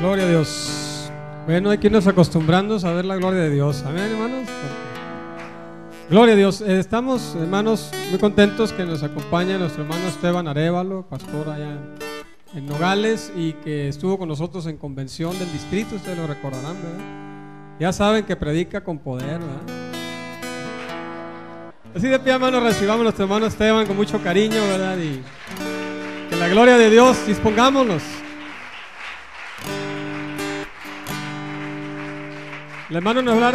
Gloria a Dios. Bueno, hay que irnos acostumbrando a ver la gloria de Dios. Amén, hermanos. Gloria a Dios. Estamos, hermanos, muy contentos que nos acompaña nuestro hermano Esteban Arévalo, pastor allá en Nogales, y que estuvo con nosotros en convención del distrito. Ustedes lo recordarán, ¿verdad? Ya saben que predica con poder, ¿verdad? Así de pie, hermanos, recibamos a nuestro hermano Esteban con mucho cariño, ¿verdad? Y que la gloria de Dios, dispongámonos. El hermano nos va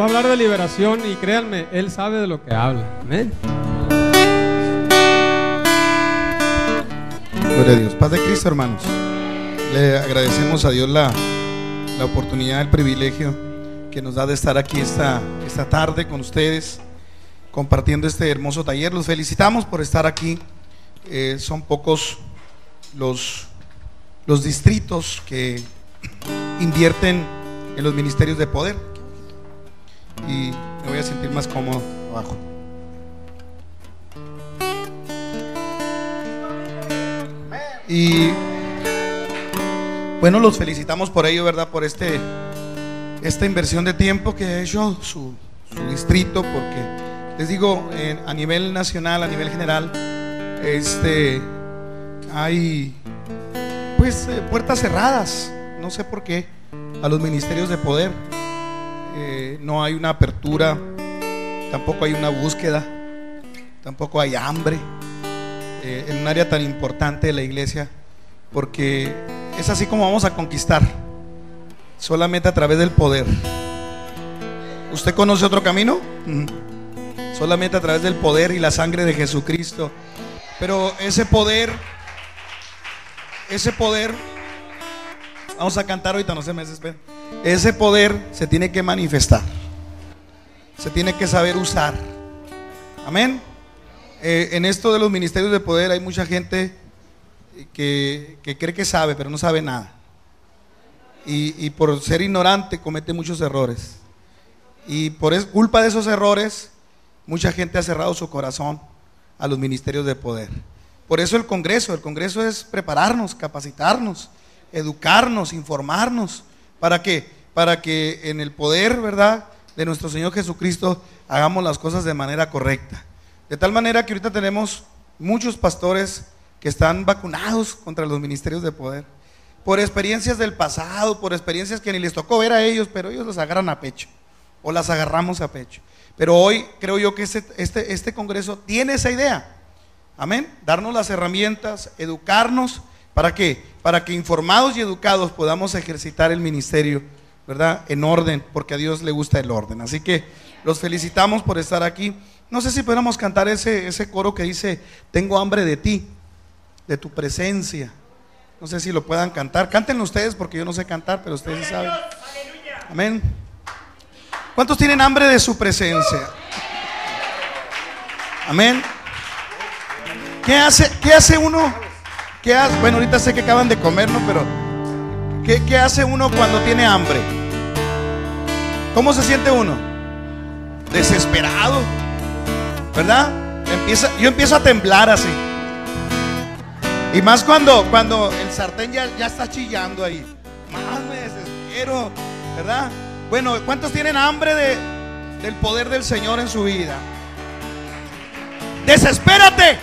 a hablar de liberación, y créanme, él sabe de lo que habla. Amén. Gloria a Dios. Paz de Cristo, hermanos. Le agradecemos a Dios la oportunidad, el privilegio que nos da de estar aquí esta tarde con ustedes, compartiendo este hermoso taller. Los felicitamos por estar aquí. Son pocos los distritos que invierten en los ministerios de poder, y me voy a sentir más cómodo abajo. Y bueno, los felicitamos por ello, ¿verdad? Por esta inversión de tiempo que ha hecho su distrito, porque les digo, a nivel nacional, a nivel general, hay pues puertas cerradas, no sé por qué, a los ministerios de poder. No hay una apertura, tampoco hay una búsqueda, tampoco hay hambre en un área tan importante de la iglesia, porque es así como vamos a conquistar, solamente a través del poder. ¿Usted conoce otro camino? Solamente a través del poder y la sangre de Jesucristo. Pero ese poder, vamos a cantar ahorita, no se me desesperen. Ese poder se tiene que manifestar, se tiene que saber usar. Amén. En esto de los ministerios de poder hay mucha gente que cree que sabe, pero no sabe nada, y por ser ignorante comete muchos errores, y por culpa de esos errores mucha gente ha cerrado su corazón a los ministerios de poder. Por eso el Congreso es prepararnos, capacitarnos, educarnos, informarnos. ¿Para qué? Para que en el poder, ¿verdad?, de nuestro Señor Jesucristo hagamos las cosas de manera correcta. De tal manera que ahorita tenemos muchos pastores que están vacunados contra los ministerios de poder, por experiencias del pasado, por experiencias que ni les tocó ver a ellos, pero ellos las agarran a pecho, o las agarramos a pecho. Pero hoy creo yo que este Congreso tiene esa idea. Amén. Darnos las herramientas, educarnos. ¿Para qué? Para que informados y educados podamos ejercitar el ministerio, ¿verdad?, en orden, porque a Dios le gusta el orden. Así que los felicitamos por estar aquí. No sé si podemos cantar ese coro que dice: tengo hambre de ti, de tu presencia. No sé si lo puedan cantar. Cántenlo ustedes, porque yo no sé cantar, pero ustedes sí saben. Amén. ¿Cuántos tienen hambre de su presencia? Amén. ¿Qué hace uno? Bueno, ahorita sé que acaban de comer, ¿no? Pero ¿qué hace uno cuando tiene hambre? ¿Cómo se siente uno? Desesperado, ¿verdad? Yo empiezo a temblar así. Y más cuando el sartén ya está chillando ahí, más me desespero, ¿verdad? Bueno, ¿cuántos tienen hambre del poder del Señor en su vida? ¡Desespérate!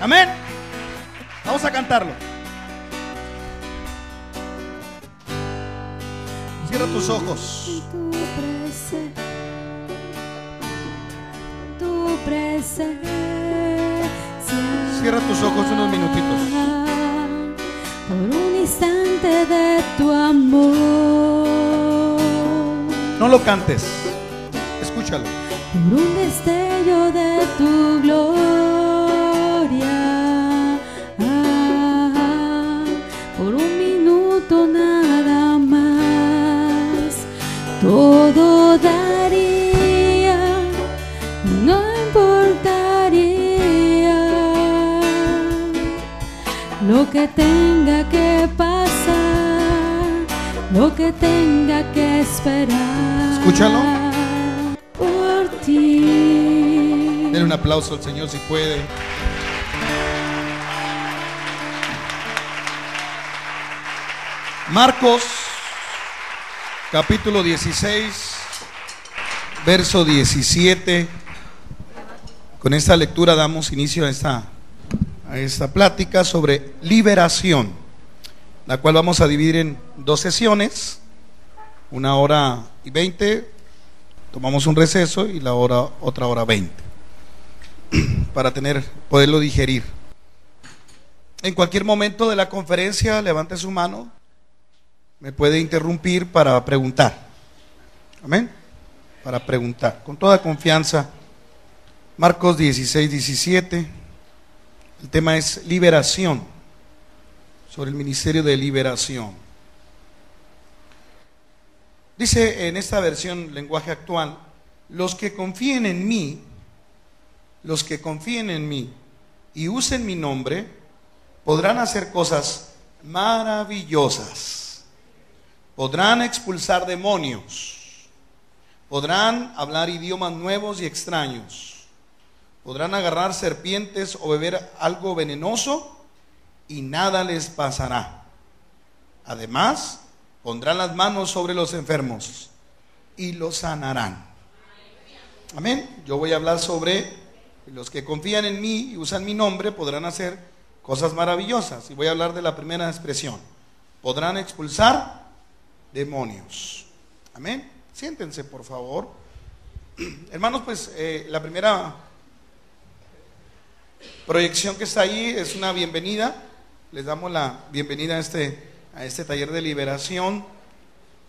Amén. Vamos a cantarlo. Cierra tus ojos. Tu presencia. Cierra tus ojos unos minutitos. Por un instante de tu amor. No lo cantes, escúchalo. Por un destello de tu gloria. Por un minuto nada más. Todo daría, no importaría lo que tenga que pasar, lo que tenga que esperar. Escúchalo. Por ti. Denle un aplauso al Señor si puede. Marcos, capítulo 16, verso 17. Con esta lectura damos inicio a esta plática sobre liberación, la cual vamos a dividir en 2 sesiones, 1:20, tomamos un receso y otra hora 20, para poderlo digerir. En cualquier momento de la conferencia, levante su mano, me puede interrumpir para preguntar. Amén. Para preguntar, con toda confianza. Marcos 16, 17. El tema es liberación, sobre el ministerio de liberación. Dice en esta versión, lenguaje actual: los que confíen en mí y usen mi nombre, podrán hacer cosas maravillosas. Podrán expulsar demonios, podrán hablar idiomas nuevos y extraños, podrán agarrar serpientes o beber algo venenoso y nada les pasará. Además, pondrán las manos sobre los enfermos y los sanarán. Amén. Yo voy a hablar sobre los que confían en mí y usan mi nombre, podrán hacer cosas maravillosas. Y voy a hablar de la primera expresión: podrán expulsar demonios. Amén. Siéntense, por favor. Hermanos, pues la primera proyección que está ahí es una bienvenida. Les damos la bienvenida a este taller de liberación.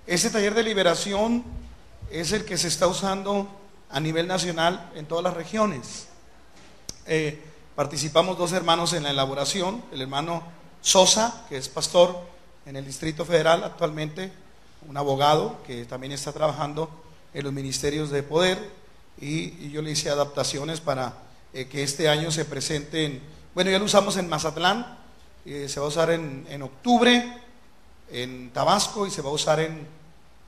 Este taller de liberación es el que se está usando a nivel nacional en todas las regiones. Participamos 2 hermanos en la elaboración: el hermano Sosa, que es pastor en el Distrito Federal actualmente, un abogado que también está trabajando en los ministerios de poder, y yo le hice adaptaciones para que este año se presente bueno, ya lo usamos en Mazatlán, se va a usar en octubre en Tabasco, y se va a usar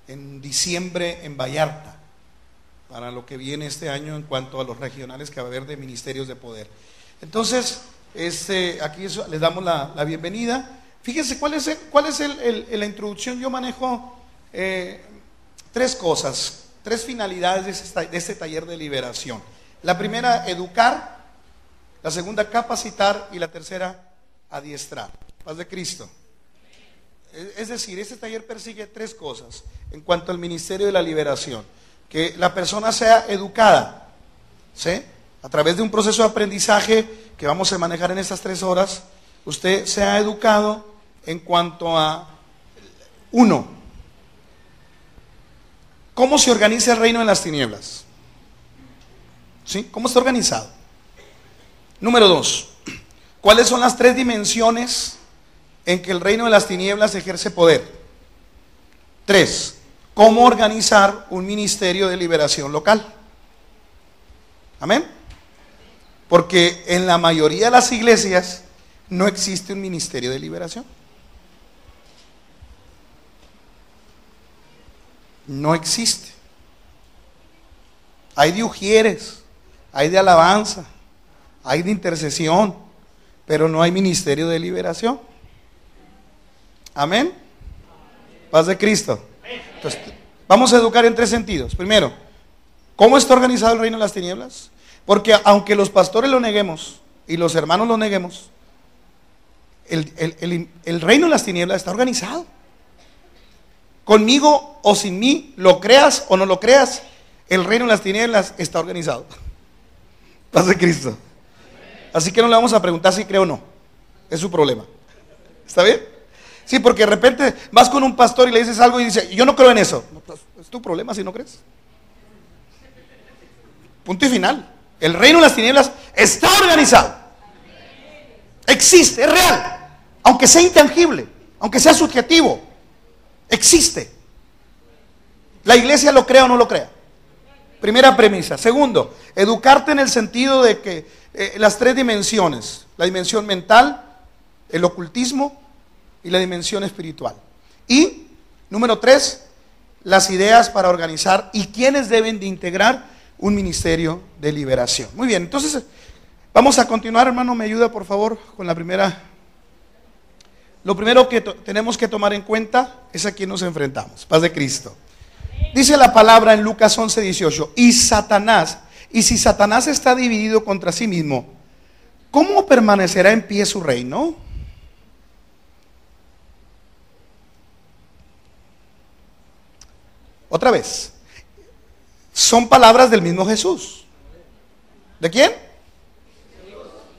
en diciembre en Vallarta, para lo que viene este año en cuanto a los regionales que va a haber de ministerios de poder. Entonces, aquí les damos la bienvenida. Fíjense cuál es la introducción. Yo manejo 3 cosas, 3 finalidades de este taller de liberación. La primera, educar; la segunda, capacitar; y la tercera, adiestrar. Paz de Cristo. Es decir, este taller persigue 3 cosas en cuanto al ministerio de la liberación: que la persona sea educada, ¿sí?, a través de un proceso de aprendizaje que vamos a manejar en estas 3 horas. Usted sea educado en cuanto a 1, ¿cómo se organiza el reino en las tinieblas? ¿Sí? ¿Cómo está organizado? Número 2, ¿cuáles son las 3 dimensiones en que el reino de las tinieblas ejerce poder? 3, ¿cómo organizar un ministerio de liberación local? Amén. Porque en la mayoría de las iglesias no existe un ministerio de liberación. No existe. Hay de ujieres, hay de alabanza, hay de intercesión, pero no hay ministerio de liberación. Amén. Paz de Cristo. Entonces, vamos a educar en 3 sentidos. Primero, ¿cómo está organizado el reino de las tinieblas? Porque aunque los pastores lo neguemos y los hermanos lo neguemos, el reino de las tinieblas está organizado. Conmigo o sin mí, lo creas o no lo creas, el reino de las tinieblas está organizado. Paz de Cristo. Así que no le vamos a preguntar si cree o no. Es su problema. ¿Está bien? Sí, porque de repente vas con un pastor y le dices algo y dice: yo no creo en eso. No, pues, es tu problema si no crees. Punto y final. El reino de las tinieblas está organizado. Existe, es real. Aunque sea intangible, aunque sea subjetivo, existe. La iglesia lo crea o no lo crea. Primera premisa. Segundo, educarte en el sentido de que las 3 dimensiones: la dimensión mental, el ocultismo y la dimensión espiritual. Y número 3, las ideas para organizar y quiénes deben de integrar un ministerio de liberación. Muy bien, entonces vamos a continuar. Hermano, me ayuda por favor con la primera lo primero que tenemos que tomar en cuenta es a quién nos enfrentamos. Paz de Cristo. Dice la palabra en Lucas 11:18, y si Satanás está dividido contra sí mismo, ¿cómo permanecerá en pie su reino? Otra vez, son palabras del mismo Jesús. ¿De quién?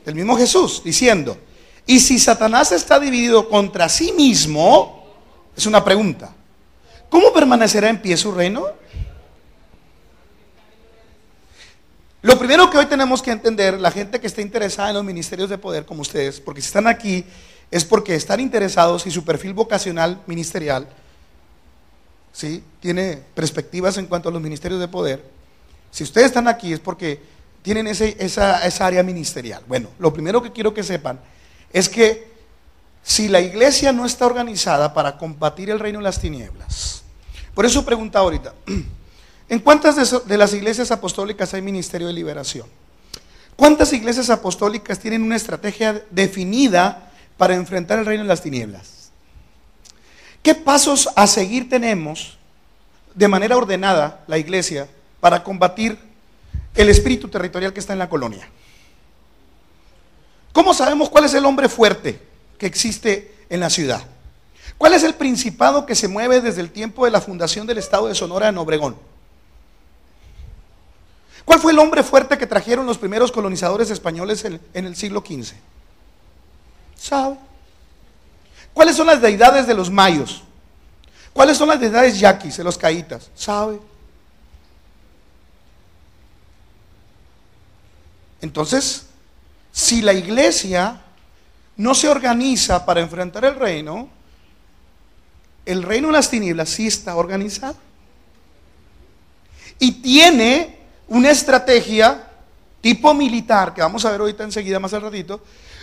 Del mismo Jesús, diciendo, y si Satanás está dividido contra sí mismo, es una pregunta, ¿cómo permanecerá en pie su reino? Lo primero que hoy tenemos que entender, la gente que está interesada en los ministerios de poder como ustedes, porque si están aquí es porque están interesados y su perfil vocacional ministerial, ¿sí?, tiene perspectivas en cuanto a los ministerios de poder. Si ustedes están aquí es porque tienen esa área ministerial. Bueno, lo primero que quiero que sepan es que si la iglesia no está organizada para combatir el reino de las tinieblas, por eso pregunta ahorita, ¿en cuántas de las iglesias apostólicas hay ministerio de liberación? ¿Cuántas iglesias apostólicas tienen una estrategia definida para enfrentar el reino de las tinieblas? ¿Qué pasos a seguir tenemos de manera ordenada la iglesia para combatir el espíritu territorial que está en la colonia? ¿Cómo sabemos cuál es el hombre fuerte que existe en la ciudad? ¿Cuál es el principado que se mueve desde el tiempo de la fundación del estado de Sonora en Obregón? ¿Cuál fue el hombre fuerte que trajeron los primeros colonizadores españoles en el siglo XV? ¿Sabe? ¿Cuáles son las deidades de los mayos? ¿Cuáles son las deidades yaquis, de los caítas? ¿Sabe? Entonces, si la iglesia no se organiza para enfrentar el reino de las tinieblas sí está organizado. Y tiene una estrategia tipo militar, que vamos a ver ahorita enseguida, más al ratito,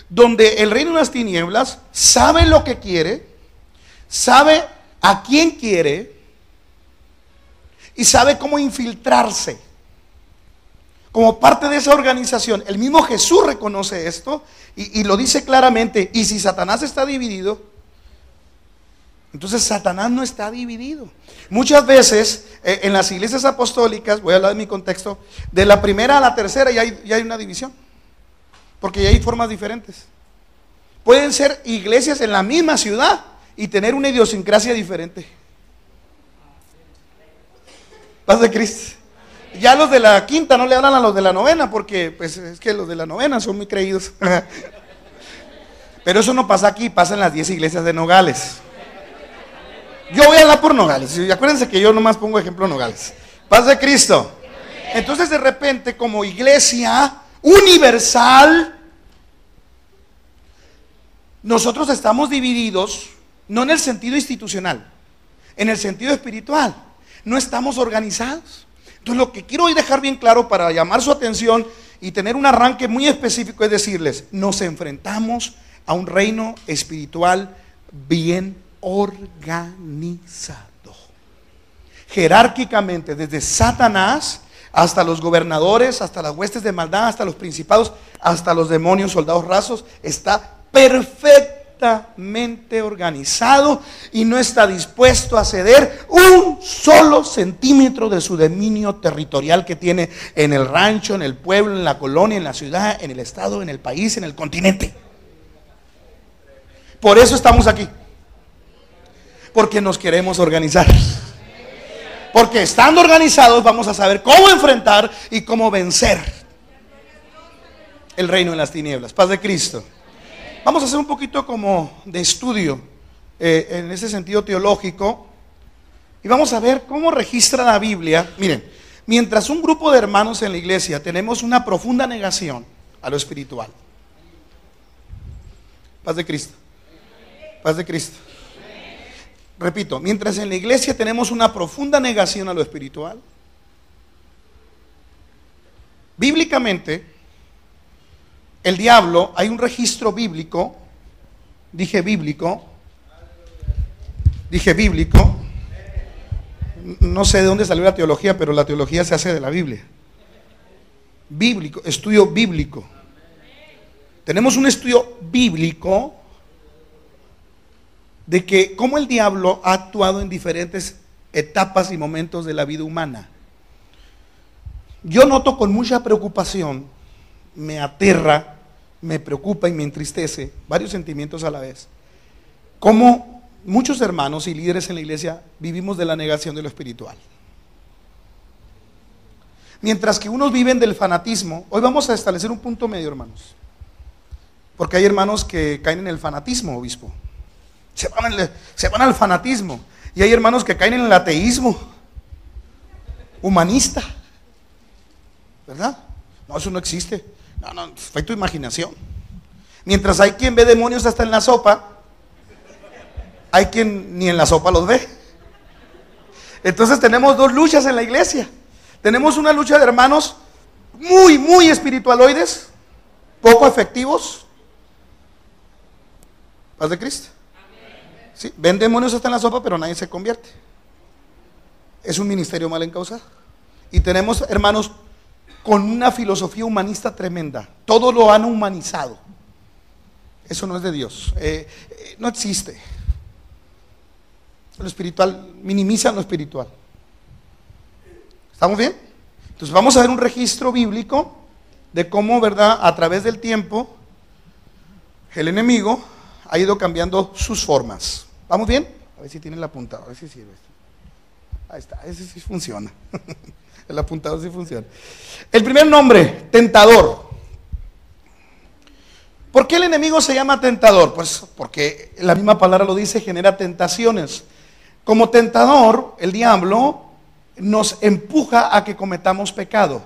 donde el reino de las tinieblas sabe lo que quiere, sabe a quién quiere y sabe cómo infiltrarse. Como parte de esa organización, el mismo Jesús reconoce esto y lo dice claramente. Y si Satanás está dividido, entonces Satanás no está dividido. Muchas veces en las iglesias apostólicas, voy a hablar de mi contexto, de la primera a la tercera ya hay una división, porque ya hay formas diferentes. Pueden ser iglesias en la misma ciudad y tener una idiosincrasia diferente. Paz de Cristo. Ya los de la quinta no le hablan a los de la novena, porque pues es que los de la novena son muy creídos. Pero eso no pasa aquí, pasa en las 10 iglesias de Nogales. Yo voy a hablar por Nogales, y acuérdense que yo nomás pongo ejemplo Nogales. Paz de Cristo. Entonces de repente, como iglesia universal, nosotros estamos divididos, no en el sentido institucional, en el sentido espiritual. No estamos organizados. Entonces lo que quiero hoy dejar bien claro para llamar su atención y tener un arranque muy específico es decirles, nos enfrentamos a un reino espiritual bien organizado. Jerárquicamente, desde Satanás hasta los gobernadores, hasta las huestes de maldad, hasta los principados, hasta los demonios, soldados rasos, está perfectamente organizado y no está dispuesto a ceder un solo centímetro de su dominio territorial que tiene en el rancho, en el pueblo, en la colonia, en la ciudad, en el estado, en el país, en el continente. Por eso estamos aquí, porque nos queremos organizar, porque estando organizados vamos a saber cómo enfrentar y cómo vencer el reino de las tinieblas. Paz de Cristo. Vamos a hacer un poquito como de estudio en ese sentido teológico y vamos a ver cómo registra la Biblia. Miren, mientras un grupo de hermanos en la iglesia tenemos una profunda negación a lo espiritual. Paz de Cristo. Paz de Cristo. Repito, mientras en la iglesia tenemos una profunda negación a lo espiritual, bíblicamente el diablo, hay un registro bíblico, dije bíblico, no sé de dónde salió la teología, pero la teología se hace de la Biblia. Bíblico, estudio bíblico. Tenemos un estudio bíblico de que cómo el diablo ha actuado en diferentes etapas y momentos de la vida humana. Yo noto con mucha preocupación, me aterra, me preocupa y me entristece, varios sentimientos a la vez, cómo muchos hermanos y líderes en la iglesia vivimos de la negación de lo espiritual. Mientras que unos viven del fanatismo, hoy vamos a establecer un punto medio, hermanos, porque hay hermanos que caen en el fanatismo, obispo, se van al fanatismo, y hay hermanos que caen en el ateísmo humanista, ¿verdad? No, eso no existe. No, fue tu imaginación. Mientras hay quien ve demonios hasta en la sopa, hay quien ni en la sopa los ve. Entonces tenemos dos luchas en la iglesia. Tenemos una lucha de hermanos muy espiritualoides, poco efectivos. Paz de Cristo. Sí, ven demonios hasta en la sopa, pero nadie se convierte. Es un ministerio mal encausado. Y tenemos hermanos con una filosofía humanista tremenda. Todo lo han humanizado. Eso no es de Dios. No existe. Lo espiritual, minimizan lo espiritual. ¿Estamos bien? Entonces vamos a ver un registro bíblico de cómo, ¿verdad?, a través del tiempo el enemigo ha ido cambiando sus formas. ¿Vamos bien? A ver si tienen el apuntado, a ver si sirve. Ahí está, ese sí funciona. El apuntado sí funciona. El primer nombre, tentador. ¿Por qué el enemigo se llama tentador? Pues porque la misma palabra lo dice, genera tentaciones. Como tentador, el diablo nos empuja a que cometamos pecado.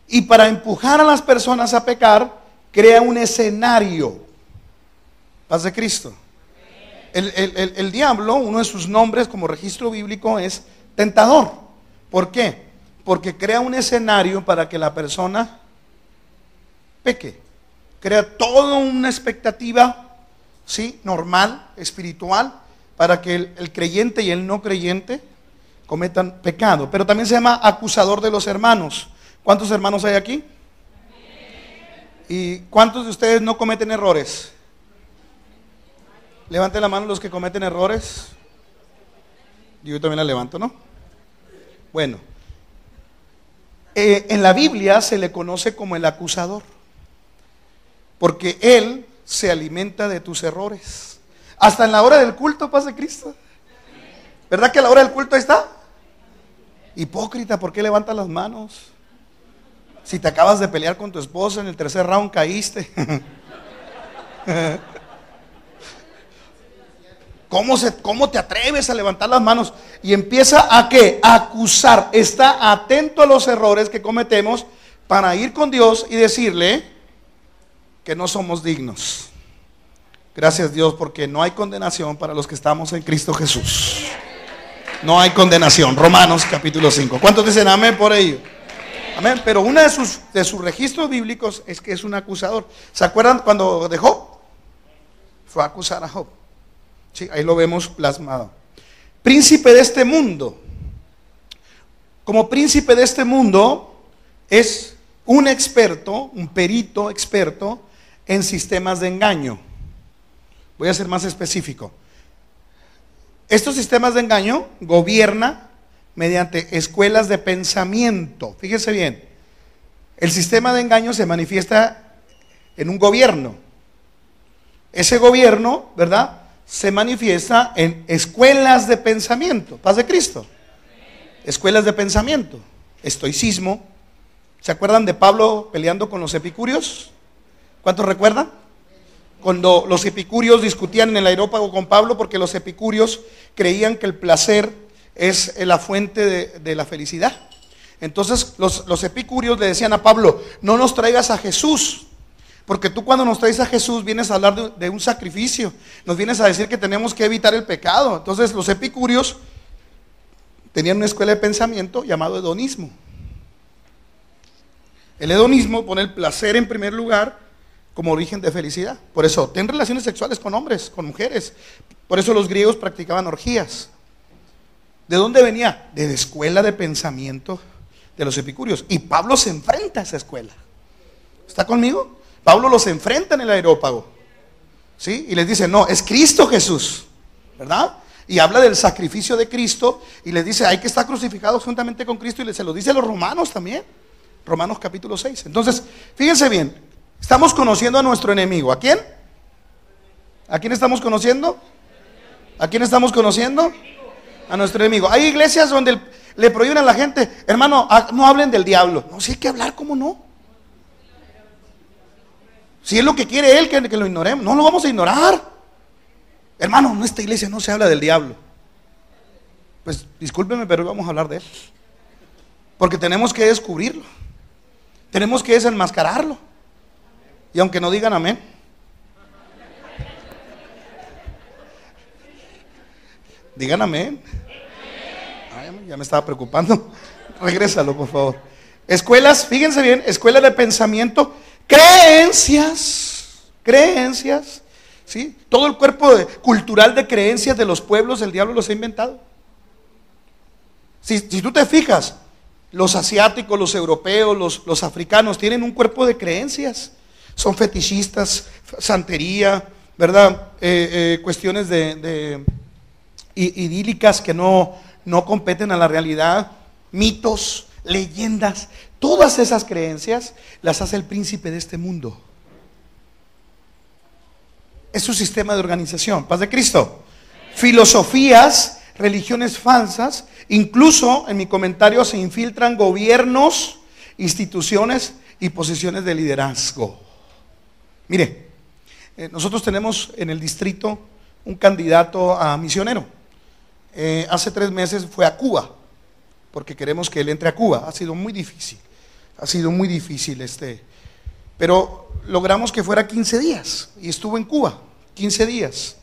Y para empujar a las personas a pecar, crea un escenario. Paz de Cristo. El diablo, uno de sus nombres como registro bíblico es tentador. ¿Por qué? Porque crea un escenario para que la persona peque. Crea toda una expectativa, ¿sí?, normal, espiritual, para que el creyente y el no creyente cometan pecado. Pero también se llama acusador de los hermanos. ¿Cuántos hermanos hay aquí? ¿Y cuántos de ustedes no cometen errores? Levanten la mano los que cometen errores. Yo también la levanto, ¿no? Bueno, en la Biblia se le conoce como el acusador, porque él se alimenta de tus errores. Hasta en la hora del culto, paz de Cristo. ¿Verdad que a la hora del culto ahí está? Hipócrita, ¿por qué levantas las manos? Si te acabas de pelear con tu esposa, en el tercer round caíste. ¿Cómo te atreves a levantar las manos? Y empieza a ¿qué? A acusar. Está atento a los errores que cometemos para ir con Dios y decirle que no somos dignos. Gracias Dios, porque no hay condenación para los que estamos en Cristo Jesús. No hay condenación. Romanos capítulo 5. ¿Cuántos dicen amén por ello? Amén. Pero uno de sus registros bíblicos es que es un acusador. ¿Se acuerdan cuando de Job? Fue a acusar a Job. Sí, ahí lo vemos plasmado. Príncipe de este mundo. Como príncipe de este mundo es un experto, un perito experto en sistemas de engaño. Voy a ser más específico. Estos sistemas de engaño gobierna mediante escuelas de pensamiento. Fíjese bien, el sistema de engaño se manifiesta en un gobierno. Ese gobierno, ¿verdad?, se manifiesta en escuelas de pensamiento. Paz de Cristo. Escuelas de pensamiento. Estoicismo. ¿Se acuerdan de Pablo peleando con los epicúreos? ¿Cuántos recuerdan? Cuando los epicúreos discutían en el Areópago con Pablo, porque los epicúreos creían que el placer es la fuente de la felicidad. Entonces los epicúreos le decían a Pablo: no nos traigas a Jesús, porque tú cuando nos traes a Jesús vienes a hablar de un sacrificio, nos vienes a decir que tenemos que evitar el pecado. Entonces los epicúreos tenían una escuela de pensamiento llamado hedonismo. El hedonismo pone el placer en primer lugar como origen de felicidad. Por eso, ten relaciones sexuales con hombres, con mujeres. Por eso los griegos practicaban orgías. ¿De dónde venía? De la escuela de pensamiento de los epicúreos. Y Pablo se enfrenta a esa escuela. ¿Está conmigo? Pablo los enfrenta en el Areópago. ¿Sí? Y les dice, no, es Cristo Jesús, ¿verdad? Y habla del sacrificio de Cristo y les dice, hay que estar crucificados juntamente con Cristo, y se lo dice a los romanos también. Romanos capítulo 6. Entonces, fíjense bien, estamos conociendo a nuestro enemigo. ¿A quién? ¿A quién estamos conociendo? ¿A quién estamos conociendo? A nuestro enemigo. Hay iglesias donde le prohíben a la gente, hermano, no hablen del diablo. No, si hay que hablar, ¿cómo no? Si es lo que quiere él, que lo ignoremos. No lo vamos a ignorar. Hermano, en esta iglesia no se habla del diablo. Pues discúlpeme, pero vamos a hablar de él. Porque tenemos que descubrirlo. Tenemos que desenmascararlo. Y aunque no digan amén. Digan amén. Ay, ya me estaba preocupando. Regrésalo, por favor. Escuelas, fíjense bien, escuelas de pensamiento, creencias, ¿sí? Todo el cuerpo cultural de creencias de los pueblos, el diablo los ha inventado. Si tú te fijas, los asiáticos, los europeos, los africanos tienen un cuerpo de creencias. Son fetichistas, santería, ¿verdad? Cuestiones idílicas que no competen a la realidad, mitos, leyendas, todas esas creencias las hace el príncipe de este mundo. Es su sistema de organización. Paz de Cristo. Filosofías, religiones falsas, incluso en mi comentario se infiltran gobiernos, instituciones y posiciones de liderazgo. Mire, nosotros tenemos en el distrito un candidato a misionero. Hace 3 meses fue a Cuba, porque queremos que él entre a Cuba. Ha sido muy difícil, pero logramos que fuera 15 días y estuvo en Cuba 15 días.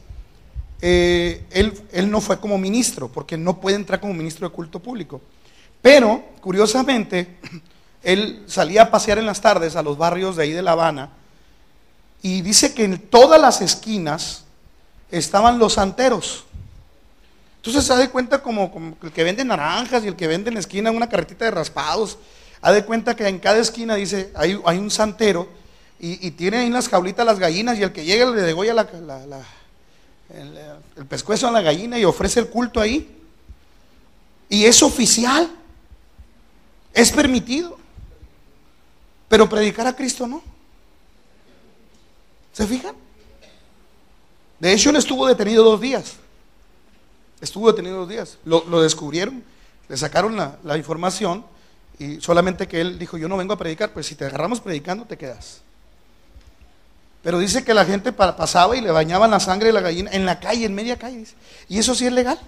Él no fue como ministro, porque no puede entrar como ministro de culto público. Pero, curiosamente, él salía a pasear en las tardes a los barrios de ahí de La Habana, y dice que en todas las esquinas estaban los santeros. Entonces se da cuenta como el que vende naranjas y el que vende en la esquina una carretita de raspados. Haz de cuenta que en cada esquina dice, hay un santero y tiene ahí en las jaulitas las gallinas, y el que llega le degolla el pescuezo a la gallina y ofrece el culto ahí. Y es oficial, es permitido, pero predicar a Cristo no. ¿Se fijan? De hecho, él estuvo detenido 2 días. Lo descubrieron, le sacaron la información, y solamente que él dijo, yo no vengo a predicar. Pues si te agarramos predicando, te quedas. Pero dice que la gente pasaba y le bañaban la sangre de la gallina en la calle, en media calle, dice. Y eso sí es legal.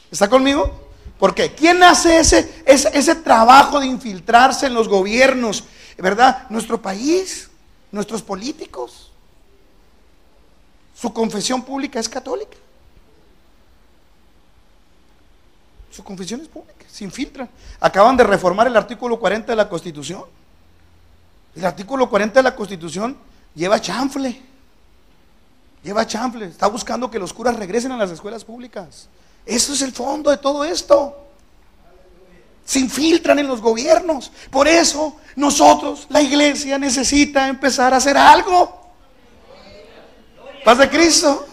¿Está conmigo? ¿Por qué? ¿Quién hace ese trabajo de infiltrarse en los gobiernos? ¿Verdad? Nuestro país, nuestros políticos. Su confesión pública es católica. Su confesión es pública, se infiltran. Acaban de reformar el artículo 40 de la Constitución. El artículo 40 de la Constitución lleva chanfle. Está buscando que los curas regresen a las escuelas públicas. Eso es el fondo de todo esto. Se infiltran en los gobiernos. Por eso nosotros, la iglesia, necesita empezar a hacer algo. Paz de Cristo.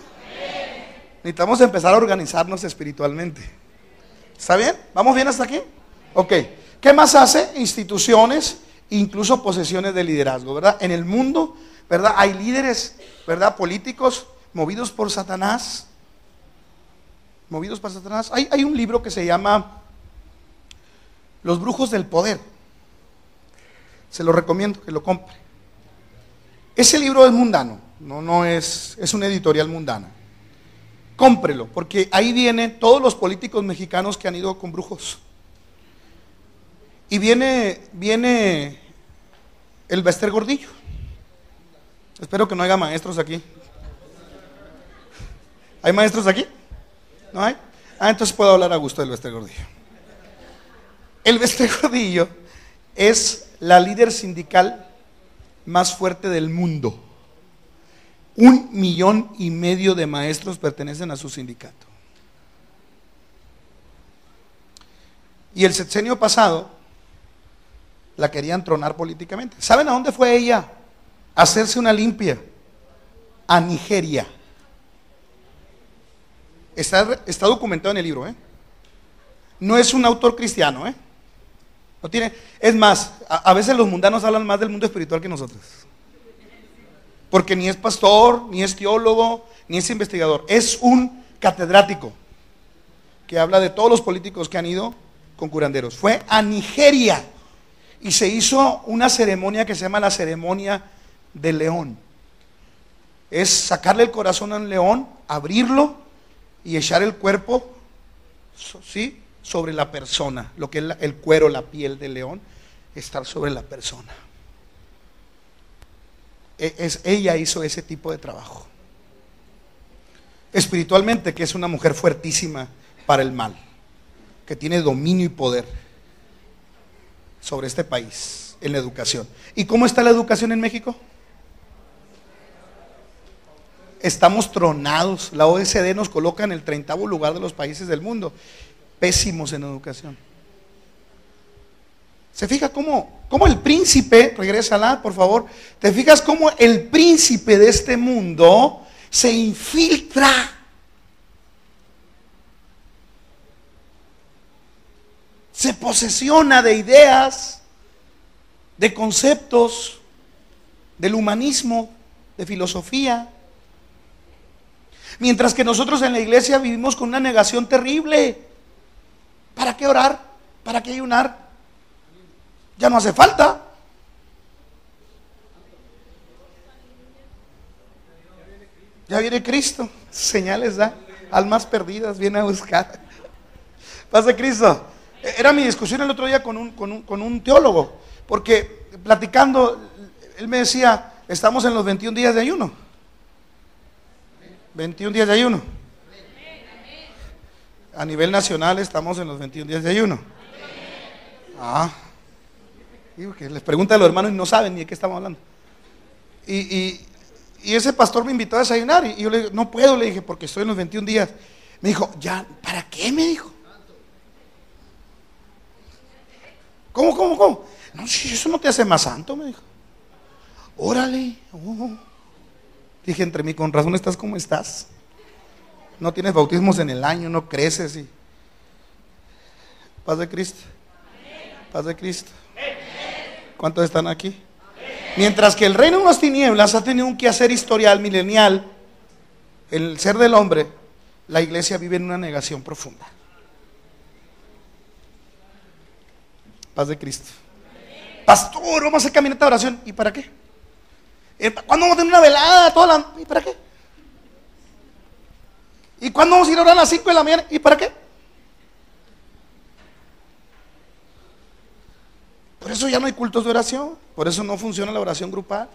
Necesitamos empezar a organizarnos espiritualmente. ¿Está bien? ¿Vamos bien hasta aquí? Ok. ¿Qué más hace? Instituciones, incluso posesiones de liderazgo, ¿verdad? En el mundo, ¿verdad? Hay líderes, ¿verdad? Políticos movidos por Satanás. Hay un libro que se llama Los brujos del poder. Se lo recomiendo que lo compre. Ese libro es mundano, no es una editorial mundana. Cómprelo, porque ahí vienen todos los políticos mexicanos que han ido con brujos. Y viene el Bester Gordillo. Espero que no haya maestros aquí. ¿Hay maestros aquí? ¿No hay? Entonces puedo hablar a gusto del Bester Gordillo. El Bester Gordillo es la líder sindical más fuerte del mundo. 1,5 millones de maestros pertenecen a su sindicato. Y el sexenio pasado la querían tronar políticamente. ¿Saben a dónde fue ella? A hacerse una limpia. a Nigeria. Está documentado en el libro, ¿eh? No es un autor cristiano, ¿eh? No tiene, es más, a veces los mundanos hablan más del mundo espiritual que nosotros. Porque ni es pastor, ni es teólogo, ni es investigador. Es un catedrático que habla de todos los políticos que han ido con curanderos. Fue a Nigeria y se hizo una ceremonia que se llama la ceremonia del león. Es sacarle el corazón a un león, abrirlo y echar el cuerpo, ¿sí?, sobre la persona. Lo que es el cuero, la piel del león, estar sobre la persona. Ella hizo ese tipo de trabajo. Espiritualmente, que es una mujer fuertísima para el mal, que tiene dominio y poder sobre este país en la educación. ¿Y cómo está la educación en México? Estamos tronados. La OECD nos coloca en el 30º lugar de los países del mundo. Pésimos en educación. ¿Se fija cómo el príncipe, regrésala por favor, te fijas cómo el príncipe de este mundo se infiltra? Se posesiona de ideas, de conceptos, del humanismo, de filosofía. Mientras que nosotros en la iglesia vivimos con una negación terrible. ¿Para qué orar? ¿Para qué ayunar? Ya no hace falta. Ya viene Cristo. Señales da. Almas perdidas viene a buscar. Paz de Cristo. Era mi discusión el otro día con un teólogo. Porque platicando, él me decía, estamos en los 21 días de ayuno. 21 días de ayuno. A nivel nacional estamos en los 21 días de ayuno. Digo que les preguntan a los hermanos y no saben ni de qué estamos hablando. Y ese pastor me invitó a desayunar y yo le dije, no puedo, le dije, porque estoy en los 21 días. Me dijo, ya, ¿para qué? Me dijo. ¿Cómo? No, si eso no te hace más santo, me dijo. Órale. Dije, entre mí, con razón estás como estás. No tienes bautismos en el año, no creces. Y... Paz de Cristo. Paz de Cristo. ¿Cuántos están aquí? Mientras que el reino de las tinieblas ha tenido un quehacer historial milenial, el ser del hombre, la iglesia vive en una negación profunda. Paz de Cristo. Pastor, vamos a hacer caminata de oración. ¿Y para qué? ¿Cuándo vamos a tener una velada? ¿Y para qué? ¿Y cuándo vamos a ir a orar a las 5 de la mañana? ¿Y para qué? Por eso ya no hay cultos de oración. Por eso no funciona la oración grupal.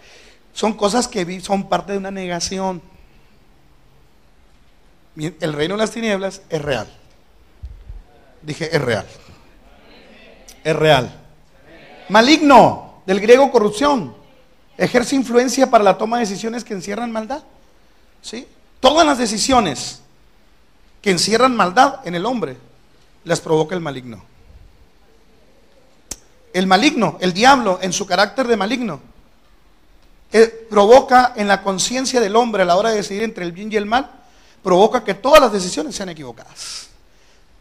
Son cosas que son parte de una negación. El reino de las tinieblas es real. Dije, es real. Es real. Maligno, del griego corrupción. Ejerce influencia para la toma de decisiones que encierran maldad. ¿Sí? Todas las decisiones que encierran maldad en el hombre las provoca el maligno. El maligno, el diablo, en su carácter de maligno, provoca en la conciencia del hombre a la hora de decidir entre el bien y el mal, provoca que todas las decisiones sean equivocadas.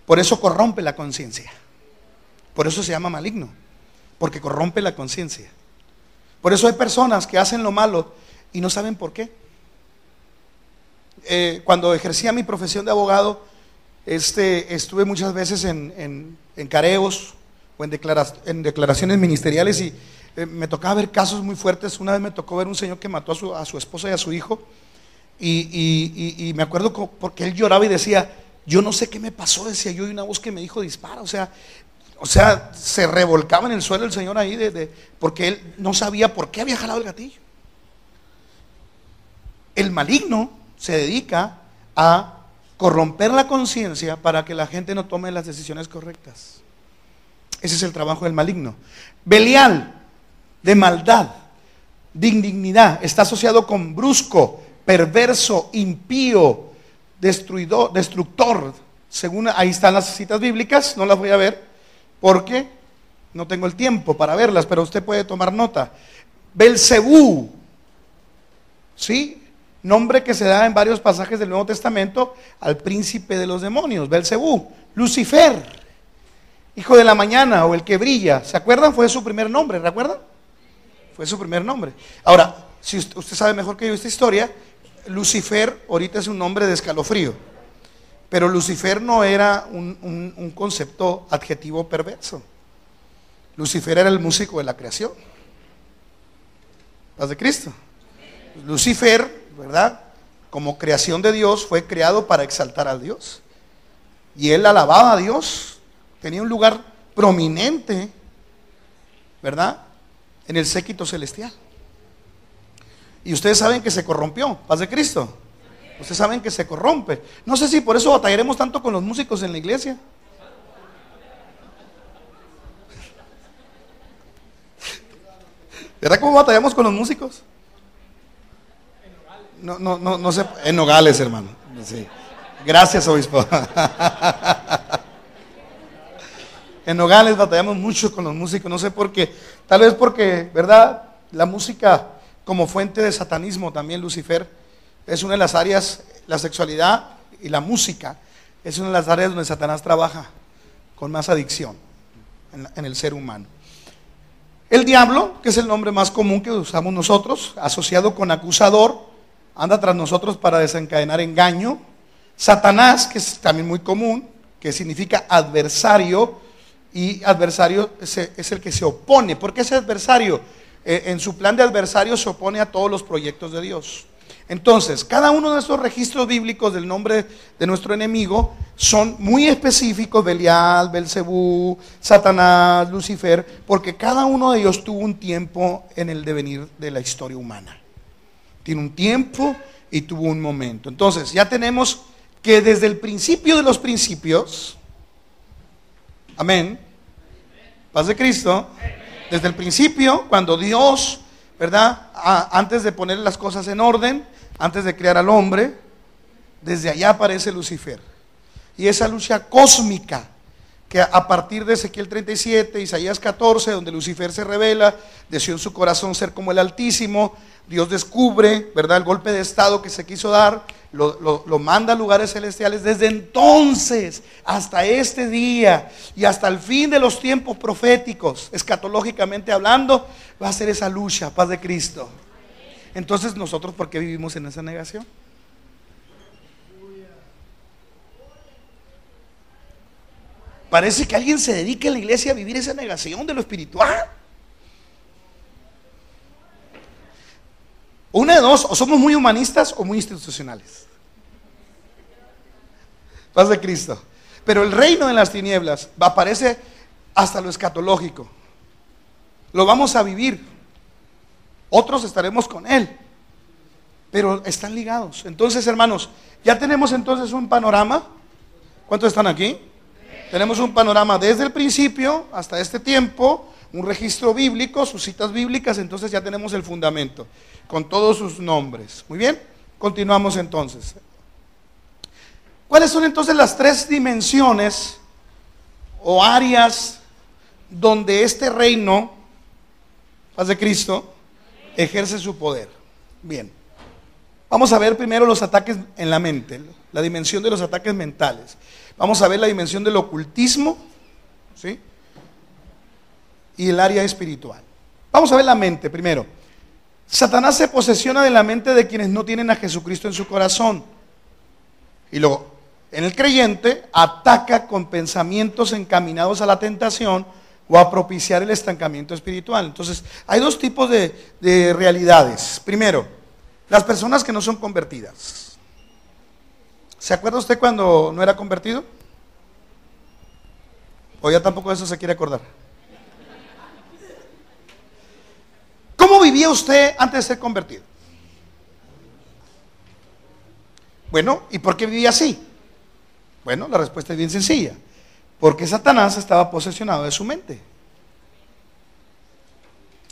Por eso corrompe la conciencia. Por eso se llama maligno, porque corrompe la conciencia. Por eso hay personas que hacen lo malo y no saben por qué. Cuando ejercía mi profesión de abogado, estuve muchas veces en careos o en declaraciones ministeriales y me tocaba ver casos muy fuertes. Una vez me tocó ver un señor que mató a su esposa y a su hijo y me acuerdo porque él lloraba y decía, yo no sé qué me pasó, decía yo, y una voz que me dijo dispara, o sea, se revolcaba en el suelo el señor ahí porque él no sabía por qué había jalado el gatillo. El maligno se dedica a corromper la conciencia para que la gente no tome las decisiones correctas. Ese es el trabajo del maligno. Belial, de maldad, de indignidad, está asociado con brusco, perverso, impío, destructor. Según ahí están las citas bíblicas, no las voy a ver porque no tengo el tiempo para verlas, pero usted puede tomar nota. Belcebú, ¿sí? nombre que se da en varios pasajes del Nuevo Testamento al príncipe de los demonios, Belcebú. Lucifer, hijo de la mañana o el que brilla, ¿se acuerdan? Fue su primer nombre, ¿recuerdan? Fue su primer nombre. Ahora, si usted sabe mejor que yo esta historia, Lucifer ahorita es un nombre de escalofrío, pero Lucifer no era un concepto adjetivo perverso. Lucifer era el músico de la creación. ¿Paz de Cristo? Lucifer, ¿verdad? Como creación de Dios, fue creado para exaltar a Dios. Y él alababa a Dios, tenía un lugar prominente, ¿verdad? En el séquito celestial. Y ustedes saben que se corrompió, paz de Cristo. Ustedes saben que se corrompe. No sé si por eso batallaremos tanto con los músicos en la iglesia. ¿Verdad cómo batallamos con los músicos? No sé, en Nogales, hermano. Sí. Gracias, obispo. En Nogales batallamos mucho con los músicos, no sé por qué. Tal vez porque, ¿verdad? La música como fuente de satanismo también, Lucifer, es una de las áreas, la sexualidad y la música, es una de las áreas donde Satanás trabaja con más adicción en el ser humano. El diablo, que es el nombre más común que usamos nosotros, asociado con acusador, anda tras nosotros para desencadenar engaño. Satanás, que es también muy común, que significa adversario, y adversario es el que se opone. ¿Por qué es adversario? En su plan de adversario se opone a todos los proyectos de Dios. Entonces, cada uno de estos registros bíblicos del nombre de nuestro enemigo son muy específicos: Belial, Belcebú, Satanás, Lucifer, porque cada uno de ellos tuvo un tiempo en el devenir de la historia humana. Tiene un tiempo y tuvo un momento. Entonces, ya tenemos que desde el principio de los principios, amén, paz de Cristo, desde el principio, cuando Dios, ¿verdad? Antes de poner las cosas en orden, antes de crear al hombre, desde allá aparece Lucifer. Y esa lucha cósmica, que a partir de Ezequiel 37, Isaías 14, donde Lucifer se revela, deseó en su corazón ser como el Altísimo, Dios descubre, ¿verdad?, el golpe de estado que se quiso dar, lo manda a lugares celestiales. Desde entonces hasta este día y hasta el fin de los tiempos proféticos, escatológicamente hablando, va a ser esa lucha, paz de Cristo. Entonces, nosotros, ¿por qué vivimos en esa negación? Parece que alguien se dedica en la iglesia a vivir esa negación de lo espiritual. Una de dos: o somos muy humanistas o muy institucionales. Paz de Cristo. Pero el reino de las tinieblas aparece hasta lo escatológico. Lo vamos a vivir. Otros estaremos con él, pero están ligados. Entonces, hermanos, ya tenemos entonces un panorama. ¿Cuántos están aquí? Tenemos un panorama desde el principio hasta este tiempo, un registro bíblico, sus citas bíblicas. Entonces ya tenemos el fundamento con todos sus nombres. Muy bien, continuamos entonces. ¿Cuáles son entonces las tres dimensiones o áreas donde este reino, paz de Cristo, ejerce su poder? Bien, vamos a ver primero los ataques en la mente, la dimensión de los ataques mentales. Vamos a ver la dimensión del ocultismo, ¿sí?, y el área espiritual. Vamos a ver la mente primero. Satanás se posesiona de la mente de quienes no tienen a Jesucristo en su corazón. Y luego, en el creyente, ataca con pensamientos encaminados a la tentación o a propiciar el estancamiento espiritual. Entonces, hay dos tipos de realidades. Primero, las personas que no son convertidas. ¿Se acuerda usted cuando no era convertido? ¿O ya tampoco de eso se quiere acordar? ¿Cómo vivía usted antes de ser convertido? Bueno, ¿y por qué vivía así? Bueno, la respuesta es bien sencilla. Porque Satanás estaba posesionado de su mente.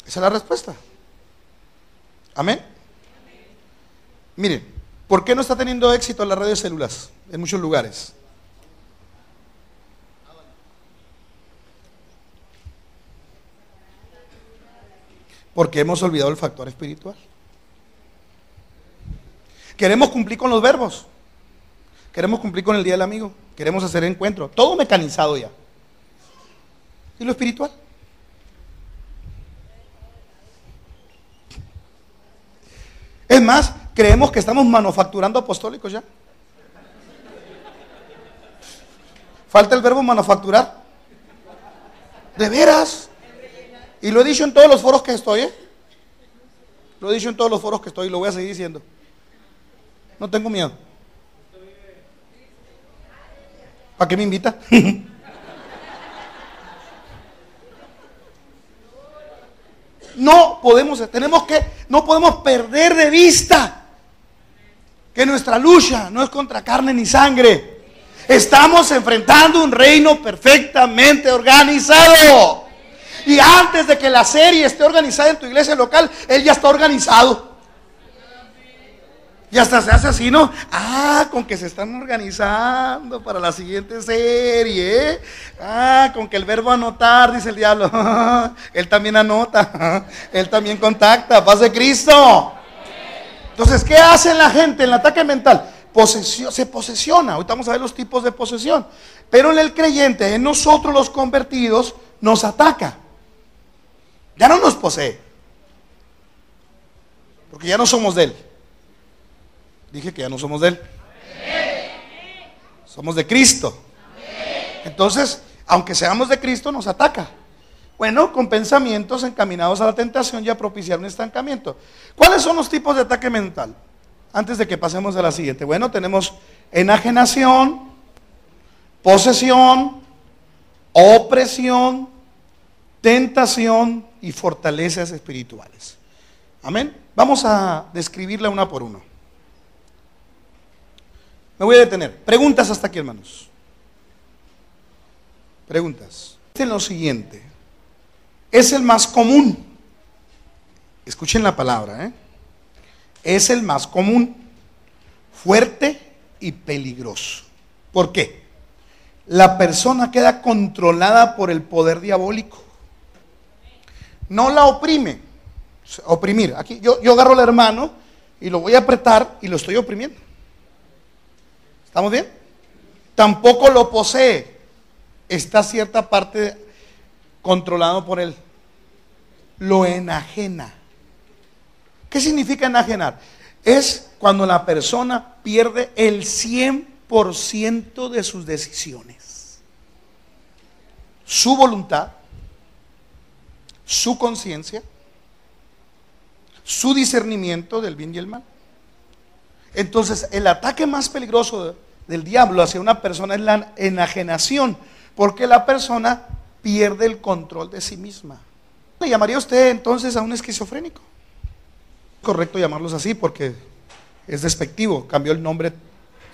Esa es la respuesta. Amén. Miren, ¿por qué no está teniendo éxito las redes células en muchos lugares? Porque hemos olvidado el factor espiritual. Queremos cumplir con los verbos. Queremos cumplir con el día del amigo. Queremos hacer encuentro. Todo mecanizado ya. ¿Y lo espiritual? Es más, creemos que estamos manufacturando apostólicos ya. Falta el verbo manufacturar. ¿De veras? Y lo he dicho en todos los foros que estoy, ¿eh? Lo he dicho en todos los foros que estoy y lo voy a seguir diciendo. No tengo miedo. ¿Para qué me invita? No podemos perder de vista que nuestra lucha no es contra carne ni sangre. Estamos enfrentando un reino perfectamente organizado. Y antes de que la serie esté organizada en tu iglesia local, él ya está organizado. Y hasta se hace así, ¿no? Con que se están organizando para la siguiente serie, ¿eh? Con que el verbo anotar, dice el diablo. Él también anota, él también contacta, paz de Cristo. Entonces, ¿qué hace la gente en el ataque mental? Se posesiona. Ahorita vamos a ver los tipos de posesión. Pero en el creyente, en nosotros los convertidos, nos ataca. Ya no nos posee. Porque ya no somos de él. Dije que ya no somos de él. Somos de Cristo. Entonces, aunque seamos de Cristo, nos ataca. Bueno, con pensamientos encaminados a la tentación y a propiciar un estancamiento. ¿Cuáles son los tipos de ataque mental? Antes de que pasemos a la siguiente. Bueno, tenemos enajenación, posesión, opresión, tentación y fortalezas espirituales. Amén. Vamos a describirla una por una. Me voy a detener. Preguntas hasta aquí, hermanos. Preguntas. Este lo siguiente. Es el más común. Escuchen la palabra, ¿eh? Es el más común, fuerte y peligroso. ¿Por qué? La persona queda controlada por el poder diabólico. No la oprime. Oprimir. Aquí yo agarro al hermano y lo voy a apretar y lo estoy oprimiendo. ¿Estamos bien? Tampoco lo posee. Está cierta parte controlado por él. Lo enajena. ¿Qué significa enajenar? Es cuando la persona pierde el 100% de sus decisiones. Su voluntad, su conciencia, su discernimiento del bien y el mal. Entonces, el ataque más peligroso del diablo hacia una persona es la enajenación, porque la persona pierde el control de sí misma. ¿Le llamaría usted entonces a un esquizofrénico? Correcto llamarlos así porque es despectivo, cambió el nombre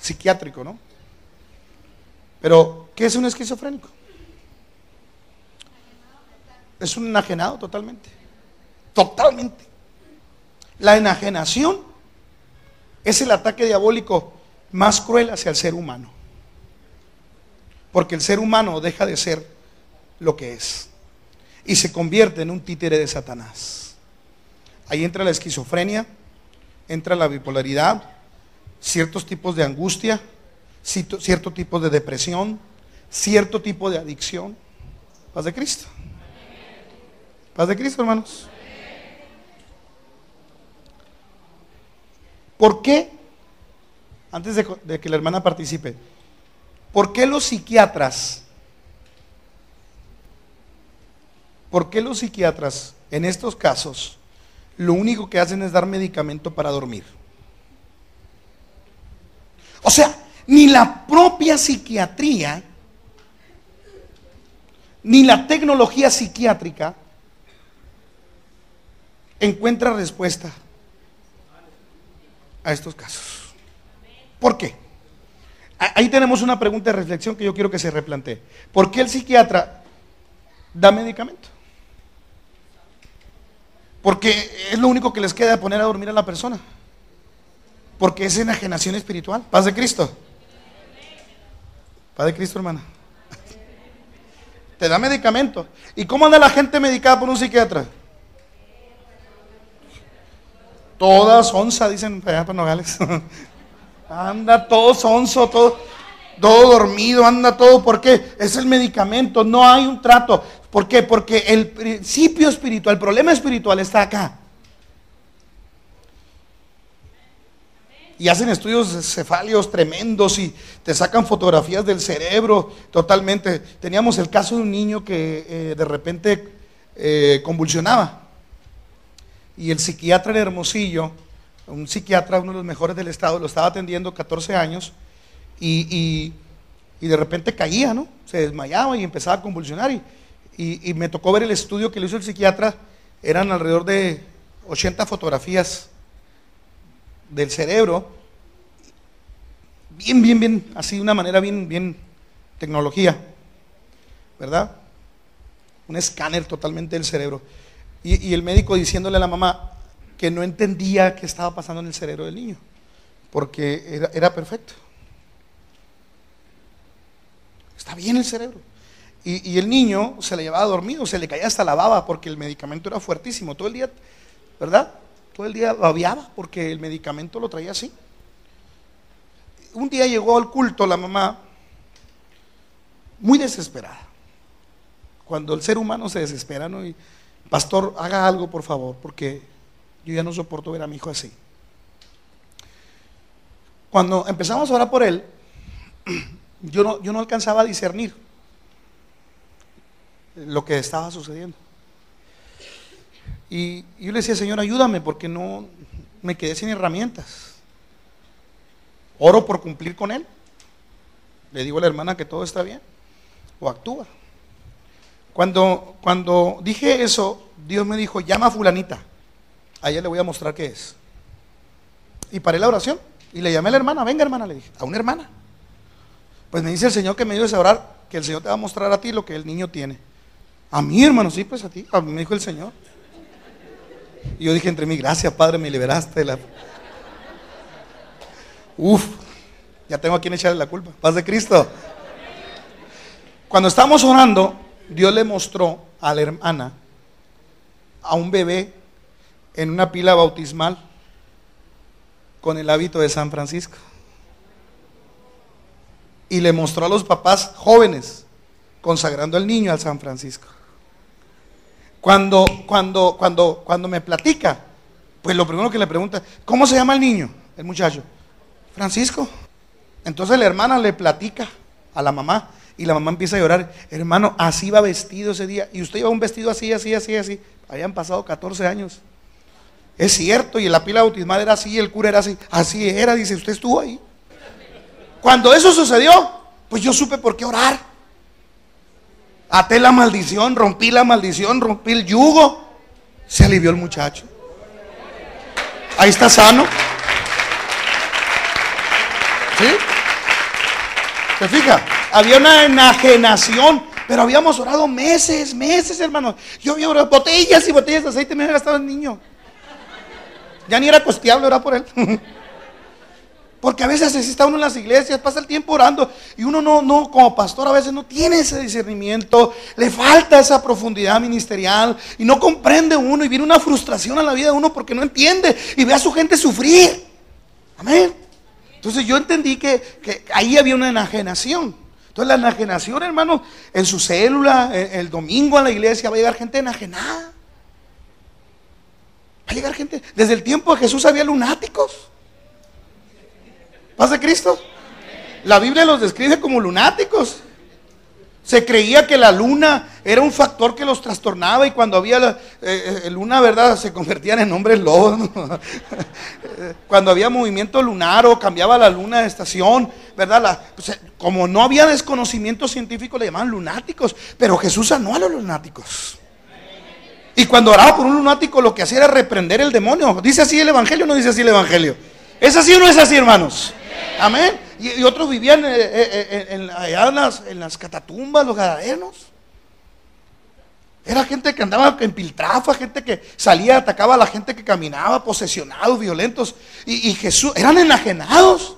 psiquiátrico, ¿no? Pero, ¿qué es un esquizofrénico? Es un enajenado totalmente. Totalmente. La enajenación es el ataque diabólico más cruel hacia el ser humano. Porque el ser humano deja de ser lo que es y se convierte en un títere de Satanás. Ahí entra la esquizofrenia, entra la bipolaridad, ciertos tipos de angustia, cierto tipo de depresión, cierto tipo de adicción. Paz de Cristo. Paz de Cristo, hermanos. ¿Por qué? Antes de que la hermana participe, ¿por qué los psiquiatras en estos casos lo único que hacen es dar medicamento para dormir? O sea, ni la propia psiquiatría, ni la tecnología psiquiátrica encuentra respuesta a estos casos. ¿Por qué? Ahí tenemos una pregunta de reflexión que yo quiero que se replantee. ¿Por qué el psiquiatra da medicamento? Porque es lo único que les queda poner a dormir a la persona. Porque es enajenación espiritual. Paz de Cristo. Paz de Cristo, hermana. Te da medicamento. ¿Y cómo anda la gente medicada por un psiquiatra? toda sonsa, dicen allá para Nogales. Anda todo sonso, todo dormido, anda todo. ¿Por qué? Es el medicamento, no hay un trato. ¿Por qué? Porque el principio espiritual, el problema espiritual está acá. Y hacen estudios cefálicos tremendos y te sacan fotografías del cerebro totalmente. Teníamos el caso de un niño que de repente convulsionaba. Y el psiquiatra en Hermosillo, un psiquiatra, uno de los mejores del estado, lo estaba atendiendo 14 años y de repente caía, ¿no? Se desmayaba y empezaba a convulsionar. Y me tocó ver el estudio que le hizo el psiquiatra. Eran alrededor de 80 fotografías del cerebro, bien, así de una manera bien tecnología, ¿verdad? Un escáner totalmente del cerebro. Y el médico diciéndole a la mamá que no entendía qué estaba pasando en el cerebro del niño, porque era perfecto. Está bien el cerebro. Y el niño se le llevaba dormido, se le caía hasta la baba porque el medicamento era fuertísimo. Todo el día, ¿verdad? Todo el día babeaba porque el medicamento lo traía así. Un día llegó al culto la mamá muy desesperada. Cuando el ser humano se desespera, ¿no? Y, pastor, haga algo por favor, porque yo ya no soporto ver a mi hijo así. Cuando empezamos a orar por él, yo no alcanzaba a discernir lo que estaba sucediendo. Y yo le decía, Señor, ayúdame porque no me quedé sin herramientas. Oro por cumplir con él. Le digo a la hermana que todo está bien. O actúa. Cuando dije eso, Dios me dijo, llama a fulanita. A ella le voy a mostrar qué es. Y paré la oración. Y le llamé a la hermana. Venga, hermana, le dije. A una hermana. Pues me dice el Señor que me ayudes a orar, que el Señor te va a mostrar a ti lo que el niño tiene. A mí, hermano, sí, pues a ti. A mí me dijo el Señor. Y yo dije entre mí, gracias Padre, me liberaste. Ya tengo a quien echarle la culpa. Paz de Cristo. Cuando estábamos orando, Dios le mostró a la hermana a un bebé en una pila bautismal con el hábito de San Francisco. Y le mostró a los papás jóvenes consagrando al niño al San Francisco. Cuando me platica, pues lo primero que le pregunta, ¿cómo se llama el niño? El muchacho, Francisco. Entonces la hermana le platica a la mamá y la mamá empieza a llorar. Hermano, así va vestido ese día. Y usted iba un vestido así. Habían pasado 14 años. Es cierto, y la pila bautismal era así, el cura era así. Así era, dice, usted estuvo ahí. Cuando eso sucedió, pues yo supe por qué orar. Até la maldición, rompí el yugo. Se alivió el muchacho. Ahí está sano. ¿Sí? ¿Se fija? Había una enajenación, pero habíamos orado meses, hermanos. Yo había orado botellas y botellas de aceite, me había gastado el niño. Ya ni era costeable orar por él. Porque a veces así está uno en las iglesias, pasa el tiempo orando y uno no, como pastor a veces no tiene ese discernimiento, le falta esa profundidad ministerial y no comprende uno y viene una frustración a la vida de uno porque no entiende y ve a su gente sufrir. Amén. Entonces yo entendí que ahí había una enajenación. Entonces la enajenación, hermano, en su célula, el domingo a la iglesia va a llegar gente enajenada. Va a llegar gente, desde el tiempo de Jesús había lunáticos. ¿Paz de Cristo? La Biblia los describe como lunáticos. Se creía que la luna era un factor que los trastornaba y cuando había la luna, ¿verdad? Se convertían en hombres lobos, ¿no? Cuando había movimiento lunar o cambiaba la luna de estación, ¿verdad? Como no había desconocimiento científico le llamaban lunáticos, pero Jesús sanó a los lunáticos. Y cuando oraba por un lunático lo que hacía era reprender el demonio. ¿Dice así el Evangelio o no dice así el Evangelio? ¿Es así o no es así, hermanos? Amén. Y otros vivían allá en las catatumbas, los gadarenos. Era gente que andaba en piltrafa, gente que salía, atacaba a la gente que caminaba, posesionados, violentos. Y Jesús, eran enajenados.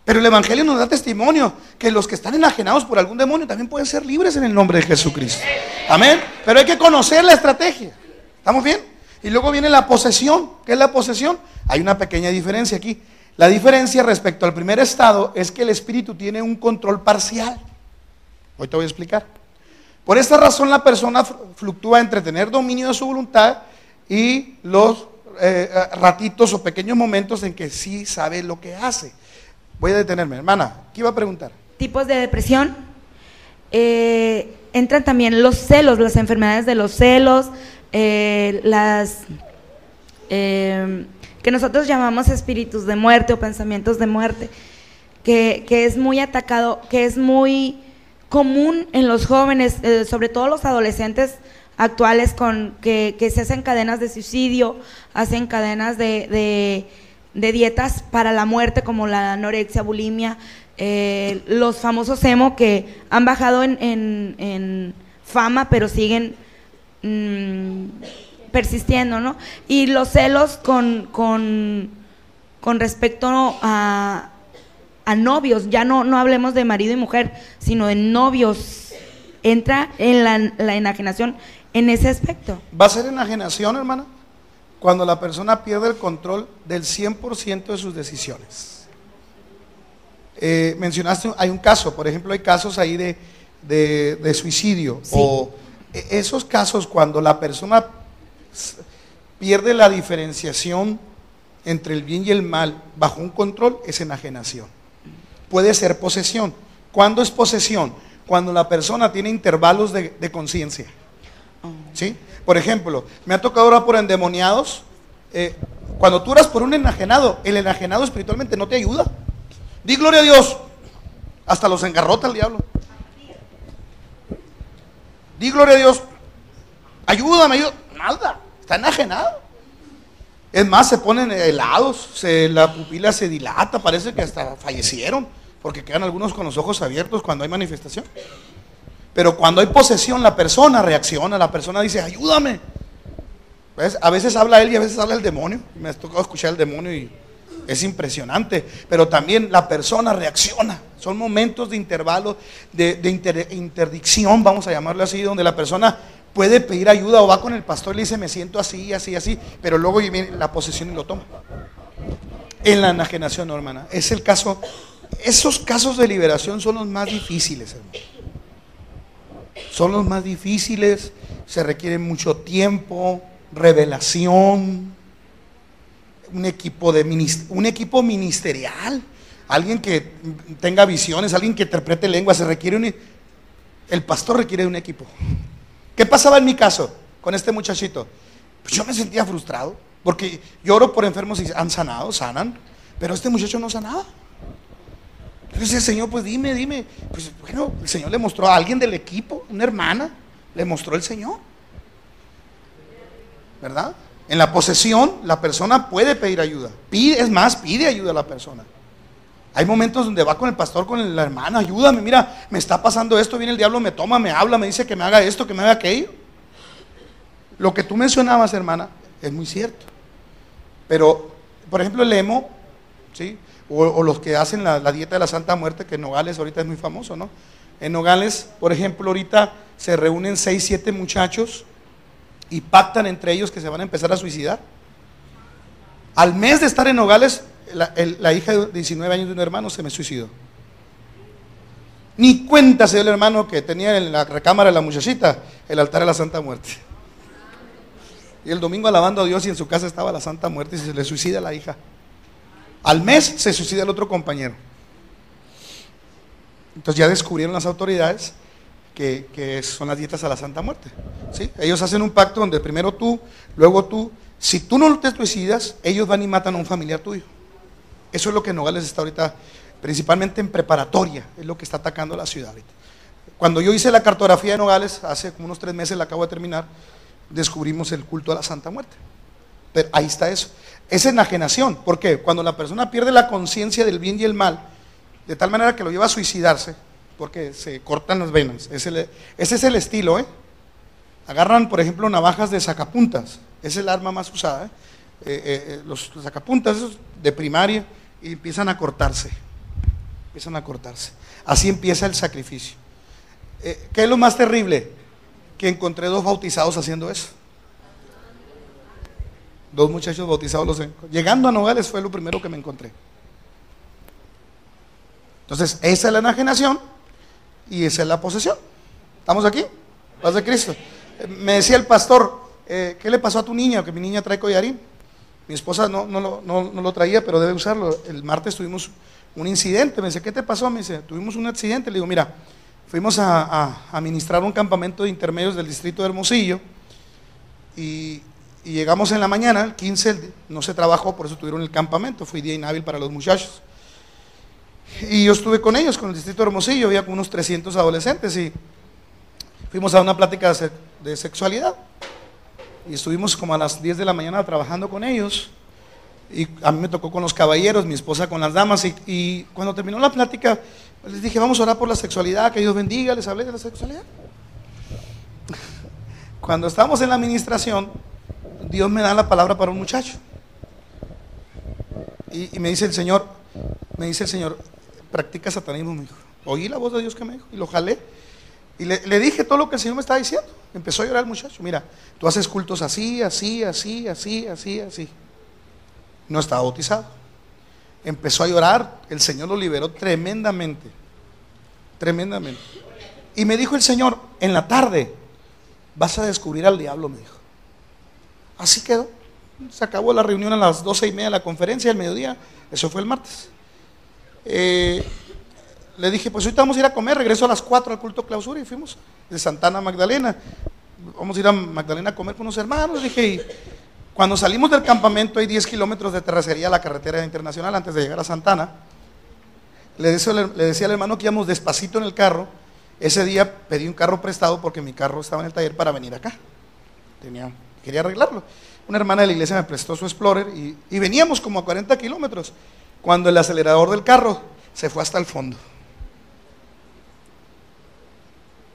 Pero el Evangelio nos da testimonio que los que están enajenados por algún demonio también pueden ser libres en el nombre de Jesucristo. Amén. Pero hay que conocer la estrategia. ¿Estamos bien? Y luego viene la posesión. ¿Qué es la posesión? Hay una pequeña diferencia aquí. La diferencia respecto al primer estado es que el espíritu tiene un control parcial. Hoy te voy a explicar. Por esta razón la persona fluctúa entre tener dominio de su voluntad y los ratitos o pequeños momentos en que sí sabe lo que hace. Voy a detenerme. Hermana, ¿qué iba a preguntar? Tipos de depresión. Entran también los celos, las enfermedades de los celos, que nosotros llamamos espíritus de muerte o pensamientos de muerte, que es muy atacado, que es muy común en los jóvenes, sobre todo los adolescentes actuales, que se hacen cadenas de suicidio, hacen cadenas de dietas para la muerte, como la anorexia, bulimia, los famosos emo, que han bajado en fama, pero siguen persistiendo, ¿no? Y los celos con respecto a novios, ya no hablemos de marido y mujer, sino de novios. Entra en la enajenación en ese aspecto. ¿Va a ser enajenación, hermana? Cuando la persona pierde el control del 100% de sus decisiones. Mencionaste, hay un caso, por ejemplo, hay casos ahí de suicidio, sí. O esos casos cuando la persona pierde la diferenciación entre el bien y el mal bajo un control, es enajenación. Puede ser posesión. ¿Cuándo es posesión? Cuando la persona tiene intervalos de conciencia. ¿Sí? Por ejemplo, me ha tocado orar por endemoniados. Cuando tú oras por un enajenado, el enajenado espiritualmente no te ayuda. Di gloria a Dios. Hasta los engarrota el diablo. Di gloria a Dios. Ayúdame, ayúdame. Nada, está enajenado. Es más, se ponen helados, la pupila se dilata, parece que hasta fallecieron, porque quedan algunos con los ojos abiertos cuando hay manifestación. Pero cuando hay posesión, la persona reacciona, la persona dice, ayúdame. ¿Ves? A veces habla él y a veces habla el demonio. Me ha tocado escuchar el demonio y es impresionante. Pero también la persona reacciona. Son momentos de intervalo, de interdicción, vamos a llamarlo así, donde la persona puede pedir ayuda o va con el pastor y le dice, me siento así, así, así, pero luego viene la posesión y lo toma. En la enajenación, no, hermana, es el caso. Esos casos de liberación son los más difíciles, hermano. Son los más difíciles, se requiere mucho tiempo, revelación, un equipo ministerial, alguien que tenga visiones, alguien que interprete lenguas, el pastor requiere de un equipo. ¿Qué pasaba en mi caso con este muchachito? Pues yo me sentía frustrado, porque yo oro por enfermos y sanan, pero este muchacho no sanaba. Entonces el Señor, pues dime, pues bueno, el Señor le mostró a alguien del equipo, una hermana, le mostró el Señor, ¿verdad? En la posesión, la persona puede pedir ayuda, pide ayuda a la persona. Hay momentos donde va con el pastor, con la hermana, ayúdame, mira, me está pasando esto, viene el diablo, me toma, me habla, me dice que me haga esto, que me haga aquello. Lo que tú mencionabas, hermana, es muy cierto. Pero, por ejemplo, el emo, ¿sí? O los que hacen la dieta de la Santa Muerte, que en Nogales ahorita es muy famoso, ¿no? En Nogales, por ejemplo, ahorita se reúnen 6, 7 muchachos y pactan entre ellos que se van a empezar a suicidar. Al mes de estar en Nogales, la hija de 19 años de un hermano se me suicidó. Ni cuenta se dio el hermano que tenía en la recámara de la muchachita el altar de la Santa Muerte. Y el domingo alabando a Dios y en su casa estaba la Santa Muerte y se le suicida a la hija. Al mes se suicida el otro compañero. Entonces ya descubrieron las autoridades que son las dietas a la Santa Muerte, ¿sí? Ellos hacen un pacto donde primero tú, luego tú. Si tú no te suicidas, ellos van y matan a un familiar tuyo. Eso es lo que Nogales está ahorita, principalmente en preparatoria, es lo que está atacando la ciudad ahorita. Cuando yo hice la cartografía de Nogales, hace como unos 3 meses, la acabo de terminar, descubrimos el culto a la Santa Muerte. Pero ahí está eso. Es enajenación. ¿Por qué? Cuando la persona pierde la conciencia del bien y el mal, de tal manera que lo lleva a suicidarse, porque se cortan las venas. Ese es el estilo, ¿eh? Agarran, por ejemplo, navajas de sacapuntas. Es el arma más usada, los sacapuntas esos de primaria, y empiezan a cortarse. Así empieza el sacrificio. ¿Qué es lo más terrible? Que encontré 2 bautizados haciendo eso. 2 muchachos bautizados. Llegando a Nogales fue lo primero que me encontré. Entonces, esa es la enajenación y esa es la posesión. ¿Estamos aquí? Paz de Cristo. Me decía el pastor, ¿qué le pasó a tu niña? Que mi niña trae collarín. Mi esposa no lo traía, pero debe usarlo. El martes tuvimos un incidente. Me dice, ¿qué te pasó? Me dice, tuvimos un accidente. Le digo, mira, fuimos a ministrar un campamento de intermedios del distrito de Hermosillo y llegamos en la mañana, el 15, no se trabajó, por eso tuvieron el campamento, fue día inhábil para los muchachos. Y yo estuve con ellos, con el distrito de Hermosillo, había como unos 300 adolescentes y fuimos a una plática de sexualidad. Y estuvimos como a las 10 de la mañana trabajando con ellos. Y a mí me tocó con los caballeros, mi esposa con las damas. Y cuando terminó la plática, les dije, vamos a orar por la sexualidad, que Dios bendiga, les hablé de la sexualidad. Cuando estábamos en la administración, Dios me da la palabra para un muchacho. Y me dice el Señor, practica satanismo, me dijo. Oí la voz de Dios que me dijo y lo jalé. Y le dije todo lo que el Señor me estaba diciendo. Empezó a llorar el muchacho. Mira, tú haces cultos así, así, así, así, así, así. No estaba bautizado. Empezó a llorar. El Señor lo liberó tremendamente. Tremendamente. Y me dijo el Señor, en la tarde vas a descubrir al diablo, me dijo. Así quedó. Se acabó la reunión a las 12:30 de la conferencia, al mediodía. Eso fue el martes. Le dije, pues ahorita vamos a ir a comer, regreso a las 4 al culto clausura y fuimos de Santana a Magdalena. Vamos a ir a Magdalena a comer con unos hermanos. Dije, y cuando salimos del campamento hay 10 kilómetros de terracería a la carretera internacional antes de llegar a Santana. Le decía al hermano que íbamos despacito en el carro. Ese día pedí un carro prestado porque mi carro estaba en el taller para venir acá. Quería arreglarlo. Una hermana de la iglesia me prestó su Explorer y veníamos como a 40 kilómetros cuando el acelerador del carro se fue hasta el fondo.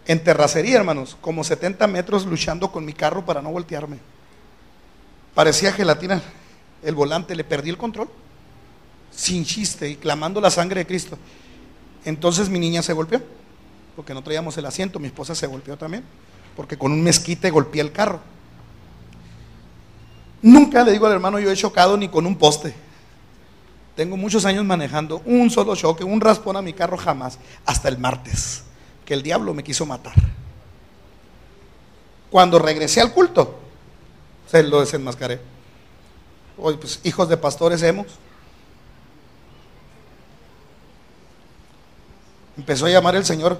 En terracería, hermanos, como 70 metros luchando con mi carro para no voltearme. Parecía gelatina el volante, le perdí el control. Sin chiste y clamando la sangre de Cristo. Entonces mi niña se golpeó, porque no traíamos el asiento. Mi esposa se golpeó también, porque con un mezquite golpeé el carro. Nunca, le digo al hermano, yo he chocado ni con un poste. Tengo muchos años manejando, un solo choque, un raspón a mi carro jamás, hasta el martes, que el diablo me quiso matar. Cuando regresé al culto, se lo desenmascaré. Hoy, pues, hijos de pastores hemos. Empezó a llamar el Señor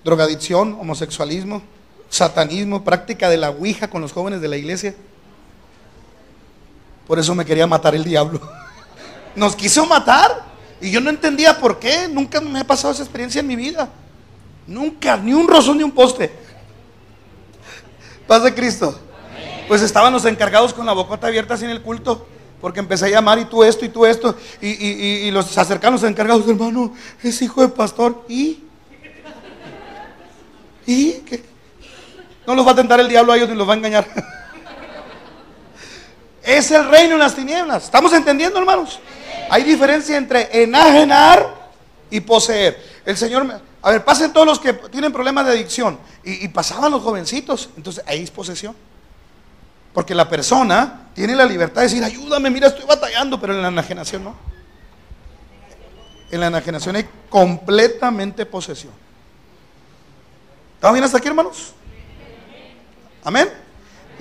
drogadicción, homosexualismo, satanismo, práctica de la ouija con los jóvenes de la iglesia. Por eso me quería matar el diablo. Nos quiso matar y yo no entendía por qué. Nunca me ha pasado esa experiencia en mi vida. Nunca, ni un rozón ni un poste. Paz de Cristo. Pues estaban los encargados con la bocota abierta así en el culto, porque empecé a llamar y tú esto y tú esto. Y los se acercan los encargados, hermano, es hijo de pastor. ¿Y qué? No los va a tentar el diablo a ellos ni los va a engañar. Es el reino en las tinieblas. ¿Estamos entendiendo, hermanos? Hay diferencia entre enajenar y poseer. El Señor, a ver, pasen todos los que tienen problemas de adicción. Y pasaban los jovencitos. Entonces ahí es posesión. Porque la persona tiene la libertad de decir, ayúdame, mira, estoy batallando. Pero en la enajenación no. En la enajenación hay completamente posesión. ¿Estamos bien hasta aquí, hermanos? Amén.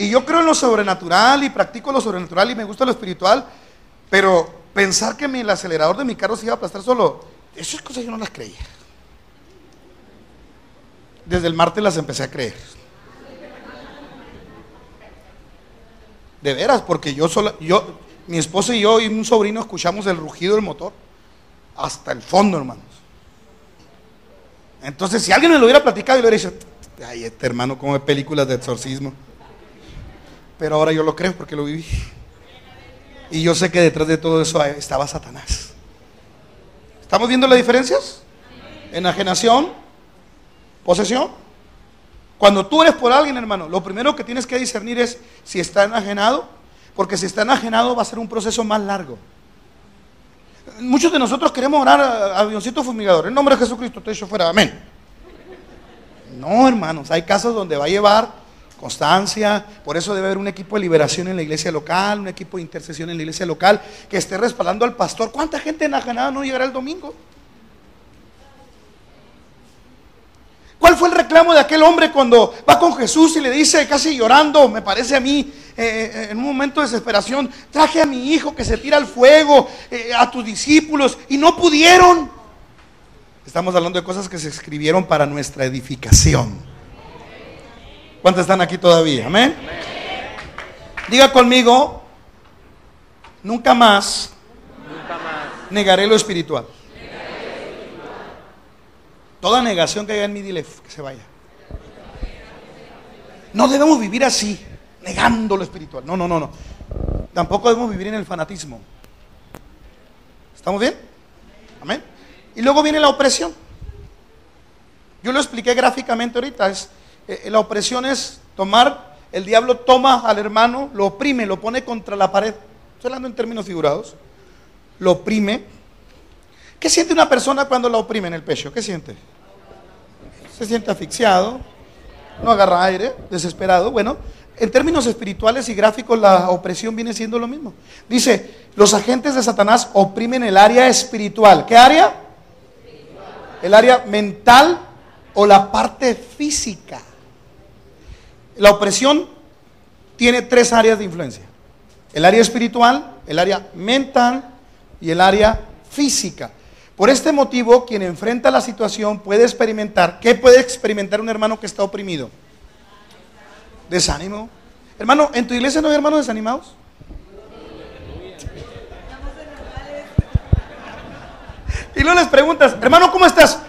Y yo creo en lo sobrenatural y practico lo sobrenatural y me gusta lo espiritual, pero pensar que el acelerador de mi carro se iba a aplastar solo, esas cosas yo no las creía. Desde el martes las empecé a creer. De veras, porque mi esposa y yo y un sobrino escuchamos el rugido del motor hasta el fondo, hermanos. Entonces, si alguien me lo hubiera platicado, yo le hubiera dicho, ay, este hermano come películas de exorcismo. Pero ahora yo lo creo porque lo viví. Y yo sé que detrás de todo eso estaba Satanás. ¿Estamos viendo las diferencias? Enajenación, posesión. Cuando tú eres por alguien, hermano, lo primero que tienes que discernir es si está enajenado, porque si está enajenado va a ser un proceso más largo. Muchos de nosotros queremos orar a avioncito fumigador. En nombre de Jesucristo te echo fuera, amén. No, hermanos, hay casos donde va a llevar constancia. Por eso debe haber un equipo de liberación en la iglesia local, un equipo de intercesión en la iglesia local que esté respaldando al pastor. ¿Cuánta gente enajenada no llegará el domingo? ¿Cuál fue el reclamo de aquel hombre cuando va con Jesús y le dice, casi llorando, me parece a mí, en un momento de desesperación, traje a mi hijo que se tira al fuego, a tus discípulos, y no pudieron? Estamos hablando de cosas que se escribieron para nuestra edificación. ¿Cuántos están aquí todavía? Amén. Diga conmigo, nunca más negaré lo espiritual. Toda negación que haya en mí, dile que se vaya. No debemos vivir así, negando lo espiritual. No. Tampoco debemos vivir en el fanatismo. ¿Estamos bien? Amén. Y luego viene la opresión. Yo lo expliqué gráficamente ahorita. La opresión es tomar, el diablo toma al hermano, lo oprime, lo pone contra la pared. Estoy hablando en términos figurados. Lo oprime. ¿Qué siente una persona cuando la oprime en el pecho? ¿Qué siente? Se siente asfixiado, no agarra aire, desesperado. Bueno, en términos espirituales y gráficos la opresión viene siendo lo mismo. Dice, los agentes de Satanás oprimen el área espiritual. ¿Qué área? El área mental o la parte física. La opresión tiene 3 áreas de influencia. El área espiritual, el área mental y el área física. Por este motivo, quien enfrenta la situación puede experimentar. ¿Qué puede experimentar un hermano que está oprimido? Desánimo. Hermano, ¿en tu iglesia no hay hermanos desanimados? Y luego les preguntas, hermano, ¿cómo estás?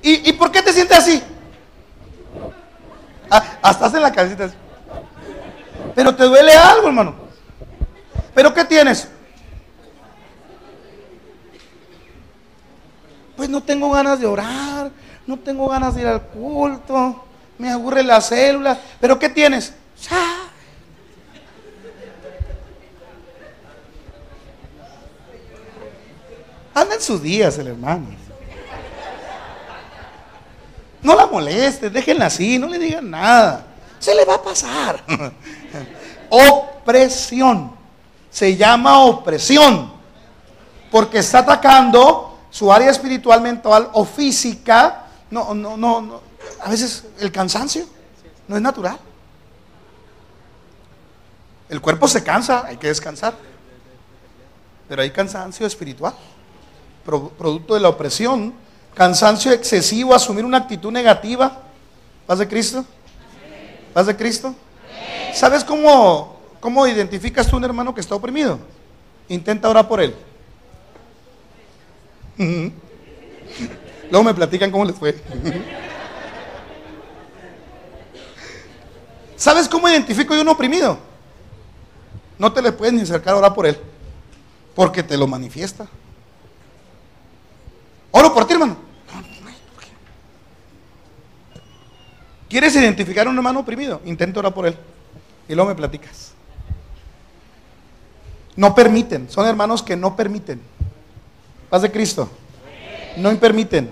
¿Y por qué te sientes así? Hasta en la cabecita así. Pero te duele algo, hermano. ¿Pero qué tienes? Pues no tengo ganas de orar, no tengo ganas de ir al culto, me aburre la célula. ¿Pero qué tienes? Anda en sus días el hermano. No la molestes, déjenla así, no le digan nada. Se le va a pasar. Opresión. Se llama opresión porque está atacando su área espiritual, mental o física. No. A veces el cansancio no es natural. El cuerpo se cansa, hay que descansar. Pero hay cansancio espiritual, producto de la opresión. Cansancio excesivo, asumir una actitud negativa. ¿Paz de Cristo? ¿Paz de Cristo? ¿Sabes cómo identificas tú a un hermano que está oprimido? Intenta orar por él. Luego me platican cómo les fue. ¿Sabes cómo identifico yo a un oprimido? No te le puedes ni acercar a orar por él, porque te lo manifiesta. Oro por ti, hermano. ¿Quieres identificar a un hermano oprimido? Intenta orar por él y luego me platicas. No permiten, son hermanos que no permiten. Paz de Cristo. No permiten.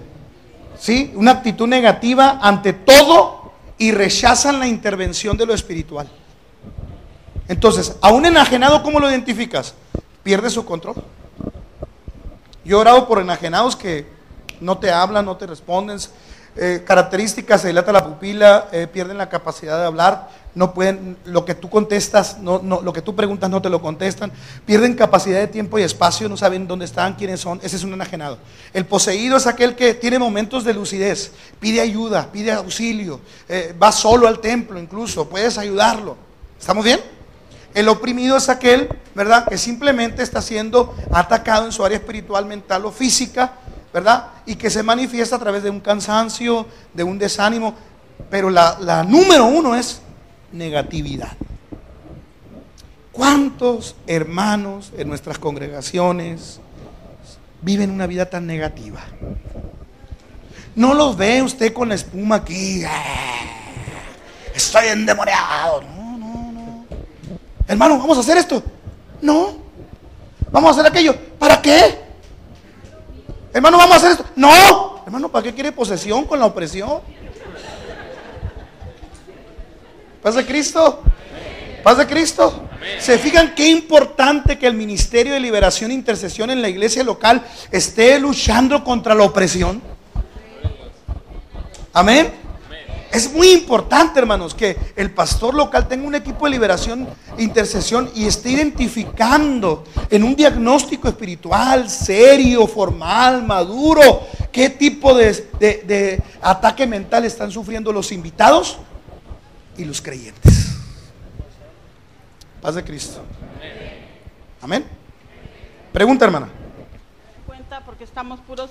¿Sí? Una actitud negativa ante todo y rechazan la intervención de lo espiritual. Entonces, a un enajenado, ¿cómo lo identificas? Pierde su control. Yo he orado por enajenados que no te hablan, no te responden. Características, se dilata la pupila, pierden la capacidad de hablar, no pueden, lo que tú contestas, lo que tú preguntas no te lo contestan, pierden capacidad de tiempo y espacio, no saben dónde están, quiénes son. Ese es un enajenado. El poseído es aquel que tiene momentos de lucidez, pide ayuda, pide auxilio, va solo al templo incluso, puedes ayudarlo. ¿Estamos bien? El oprimido es aquel, ¿verdad?, que simplemente está siendo atacado en su área espiritual, mental o física, ¿verdad? Y que se manifiesta a través de un cansancio, de un desánimo. Pero la número 1 es negatividad. ¿Cuántos hermanos en nuestras congregaciones viven una vida tan negativa? No los ve usted con la espuma aquí. Estoy endemoniado. No. Hermano, ¿vamos a hacer esto? No. ¿Vamos a hacer aquello? ¿Para qué? Hermano, ¿vamos a hacer esto? No. Hermano, ¿para qué quiere posesión con la opresión? ¿Paz de Cristo? ¿Paz de Cristo? ¿Se fijan qué importante que el ministerio de liberación e intercesión en la iglesia local esté luchando contra la opresión? Amén. Es muy importante, hermanos, que el pastor local tenga un equipo de liberación e intercesión y esté identificando en un diagnóstico espiritual serio, formal, maduro, qué tipo de ataque mental están sufriendo los invitados y los creyentes. Paz de Cristo. Amén. Pregunta, hermana. Cuenta porque estamos puros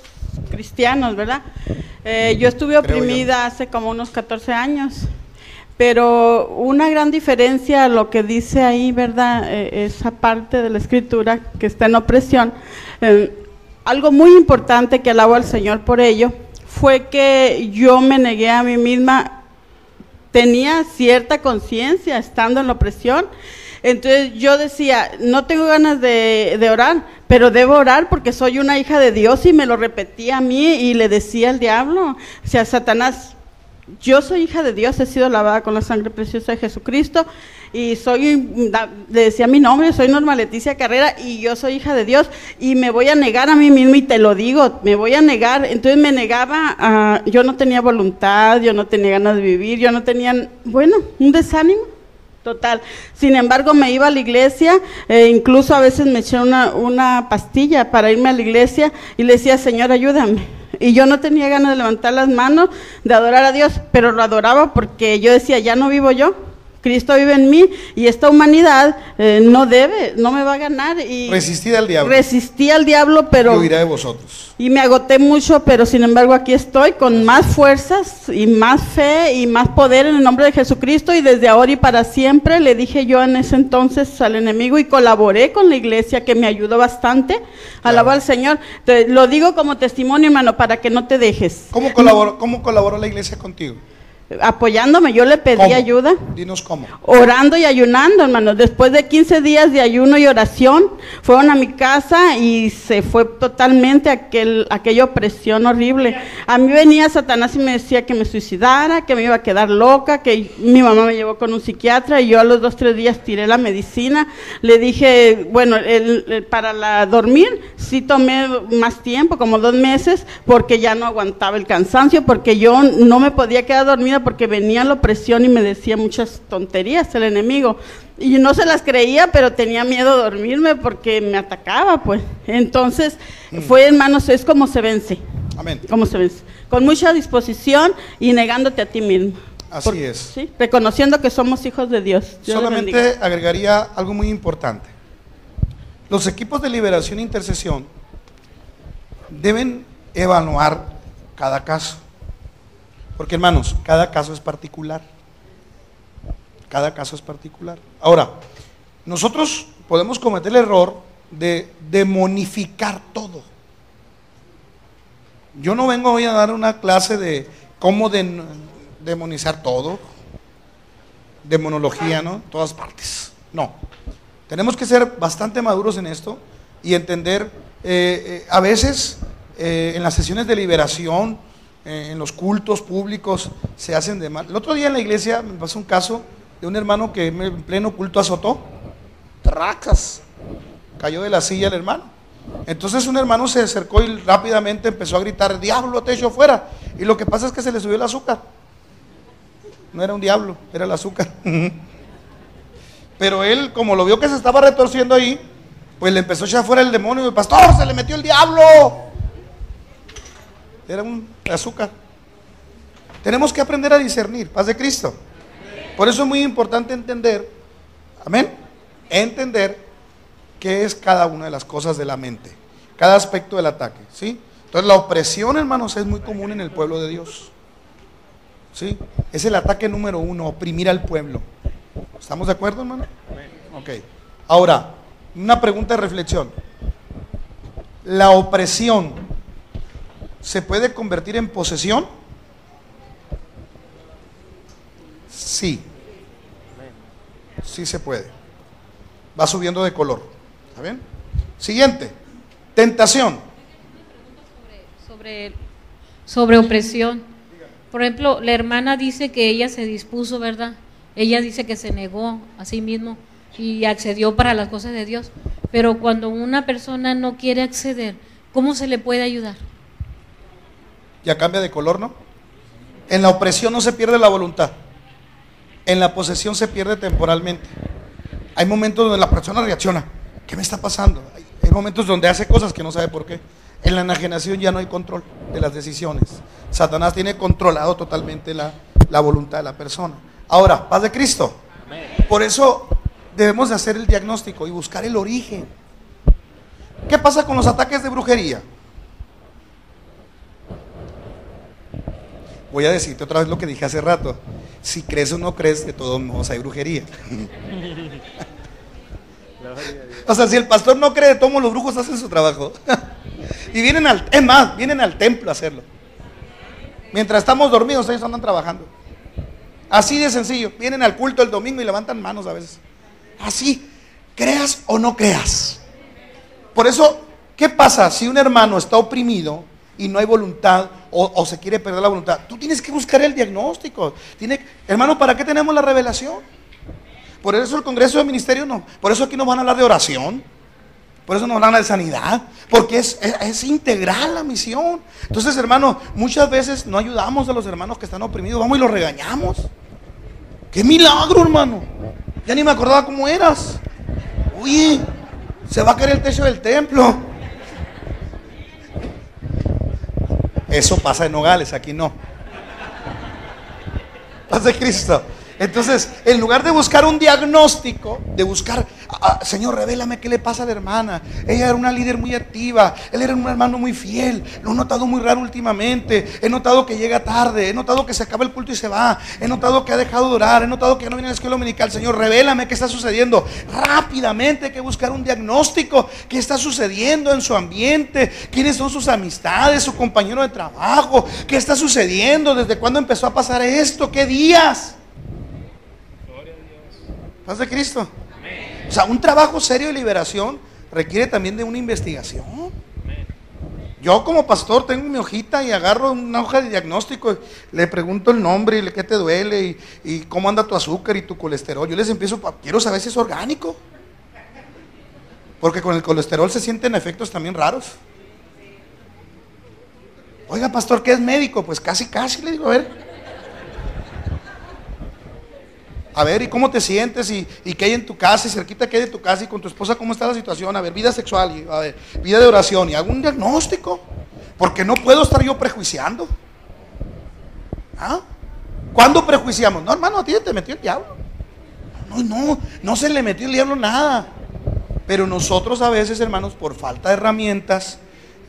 cristianos, ¿verdad? Yo estuve oprimida hace como unos 14 años, pero una gran diferencia a lo que dice ahí, ¿verdad? Esa parte de la escritura que está en opresión, algo muy importante que alabo al Señor por ello, fue que yo me negué a mí misma, tenía cierta conciencia estando en la opresión. Entonces yo decía, no tengo ganas de orar, pero debo orar porque soy una hija de Dios, y me lo repetía a mí y le decía al diablo, o sea, Satanás, yo soy hija de Dios, he sido lavada con la sangre preciosa de Jesucristo y le decía mi nombre, soy Norma Leticia Carrera y yo soy hija de Dios y me voy a negar a mí misma y te lo digo, me voy a negar. Entonces me negaba, yo no tenía voluntad, yo no tenía ganas de vivir, yo no tenía, un desánimo total. Sin embargo, me iba a la iglesia, incluso a veces me eché una pastilla para irme a la iglesia y le decía, Señor, ayúdame. Y yo no tenía ganas de levantar las manos, de adorar a Dios, pero lo adoraba porque yo decía, ya no vivo yo, Cristo vive en mí y esta humanidad no me va a ganar. Y resistí al diablo, pero... Yo iré de vosotros. Y me agoté mucho, pero sin embargo aquí estoy con más fuerzas y más fe y más poder en el nombre de Jesucristo, y desde ahora y para siempre, le dije yo en ese entonces al enemigo, y colaboré con la iglesia que me ayudó bastante, claro. Alabo al Señor. Lo digo como testimonio, hermano, para que no te dejes. ¿Cómo colaboró la iglesia contigo? Apoyándome, yo le pedí ayuda. Dinos cómo. Orando y ayunando, hermano. Después de 15 días de ayuno y oración, fueron a mi casa y se fue totalmente aquella opresión horrible. A mí venía Satanás y me decía que me suicidara, que me iba a quedar loca, que mi mamá me llevó con un psiquiatra y yo a los 2-3 días tiré la medicina. Le dije, para dormir sí tomé más tiempo, como 2 meses, porque ya no aguantaba el cansancio, porque yo no me podía quedar dormida porque venía la opresión y me decía muchas tonterías el enemigo, y no se las creía, pero tenía miedo de dormirme porque me atacaba, pues. Entonces hermanos, es como se vence. Amén. Como se vence, con mucha disposición y negándote a ti mismo. Así es. ¿Sí? Reconociendo que somos hijos de Dios. Solamente agregaría algo muy importante. Los equipos de liberación e intercesión deben evaluar cada caso. Porque, hermanos, cada caso es particular. Cada caso es particular. Ahora, nosotros podemos cometer el error de demonificar todo. Yo no vengo hoy a dar una clase de cómo demonizar todo, demonología, ¿no? Todas partes. No. Tenemos que ser bastante maduros en esto y entender, a veces, en las sesiones de liberación, en los cultos públicos se hacen de mal. El otro día en la iglesia me pasó un caso de un hermano que en pleno culto azotó, tracas, cayó de la silla el hermano. Entonces un hermano se acercó y rápidamente empezó a gritar, diablo, te echo fuera. Y lo que pasa es que se le subió el azúcar. No era un diablo, era el azúcar. Pero él, como lo vio que se estaba retorciendo ahí, pues le empezó a echar fuera el demonio. Y pastor, se le metió el diablo. Era un azúcar. Tenemos que aprender a discernir. Paz de Cristo. Por eso es muy importante entender, amén, entender qué es cada una de las cosas de la mente, cada aspecto del ataque, ¿sí? Entonces la opresión, hermanos, es muy común en el pueblo de Dios, ¿sí? Es el ataque número 1, oprimir al pueblo. ¿Estamos de acuerdo, hermano? Ok. Ahora, una pregunta de reflexión. ¿La opresión se puede convertir en posesión? Sí. Sí se puede. Va subiendo de color. ¿Está bien? Siguiente. Tentación. Sobre sobre opresión. Por ejemplo, la hermana dice que ella se dispuso, ¿verdad? Ella dice que se negó a sí mismo y accedió para las cosas de Dios. Pero cuando una persona no quiere acceder, ¿cómo se le puede ayudar? Ya cambia de color, ¿no? En la opresión no se pierde la voluntad. En la posesión se pierde temporalmente. Hay momentos donde la persona reacciona. ¿Qué me está pasando? Hay momentos donde hace cosas que no sabe por qué. En la enajenación ya no hay control de las decisiones. Satanás tiene controlado totalmente la voluntad de la persona. Ahora, paz de Cristo. Por eso debemos de hacer el diagnóstico y buscar el origen. ¿Qué pasa con los ataques de brujería? Voy a decirte otra vez lo que dije hace rato. Si crees o no crees, de todos modos hay brujería. O sea, si el pastor no cree, de todos modos los brujos hacen su trabajo. Y vienen vienen al templo a hacerlo. Mientras estamos dormidos, ellos andan trabajando. Así de sencillo. Vienen al culto el domingo y levantan manos a veces. Así, creas o no creas. Por eso, ¿qué pasa si un hermano está oprimido y no hay voluntad o se quiere perder la voluntad? Tú tienes que buscar el diagnóstico. Hermano, ¿para qué tenemos la revelación? Por eso el Congreso de Ministerio no. Por eso aquí nos van a hablar de oración. Por eso nos van a hablar de sanidad. Porque es integral la misión. Entonces, hermano, muchas veces no ayudamos a los hermanos que están oprimidos. Vamos y los regañamos. ¡Qué milagro, hermano! Ya ni me acordaba cómo eras. Oye, se va a caer el techo del templo. Eso pasa en Nogales, aquí no. Paz de Cristo. Entonces, en lugar de buscar un diagnóstico, de buscar, Señor, revélame qué le pasa a la hermana. Ella era una líder muy activa, él era un hermano muy fiel. Lo he notado muy raro últimamente. He notado que llega tarde, he notado que se acaba el culto y se va. He notado que ha dejado de orar, he notado que ya no viene a la escuela dominical. Señor, revélame qué está sucediendo. Rápidamente hay que buscar un diagnóstico. ¿Qué está sucediendo en su ambiente? ¿Quiénes son sus amistades, su compañero de trabajo? ¿Qué está sucediendo? ¿Desde cuándo empezó a pasar esto? ¿Qué días? Paz de Cristo. O sea, un trabajo serio de liberación requiere también de una investigación. Yo como pastor tengo mi hojita y agarro una hoja de diagnóstico, le pregunto el nombre y qué te duele y cómo anda tu azúcar y tu colesterol. Yo les empiezo, quiero saber si es orgánico. Porque con el colesterol se sienten efectos también raros. Oiga, pastor, ¿qué es médico? Pues casi, le digo, a ver, ¿y cómo te sientes? ¿Y qué hay en tu casa? ¿Y cerquita qué hay de tu casa? ¿Y con tu esposa cómo está la situación? A ver, vida sexual, y, a ver, vida de oración. Y hago un diagnóstico. Porque no puedo estar yo prejuiciando. ¿Ah? ¿Cuándo prejuiciamos? No, hermano, a ti te metió el diablo. No se le metió el diablo nada. Pero nosotros a veces, hermanos, por falta de herramientas,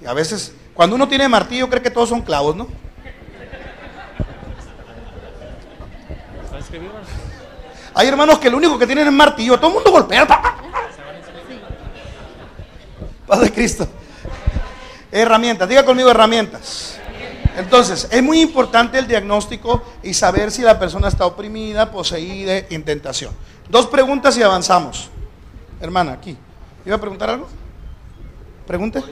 y a veces, cuando uno tiene martillo, cree que todos son clavos, ¿no? Hay hermanos que lo único que tienen es martillo. Todo el mundo golpea. Paz de Cristo. Herramientas. Diga conmigo herramientas. Entonces, es muy importante el diagnóstico y saber si la persona está oprimida, poseída, en tentación. 2 preguntas y avanzamos. Hermana, aquí. ¿Iba a preguntar algo? Pregunte.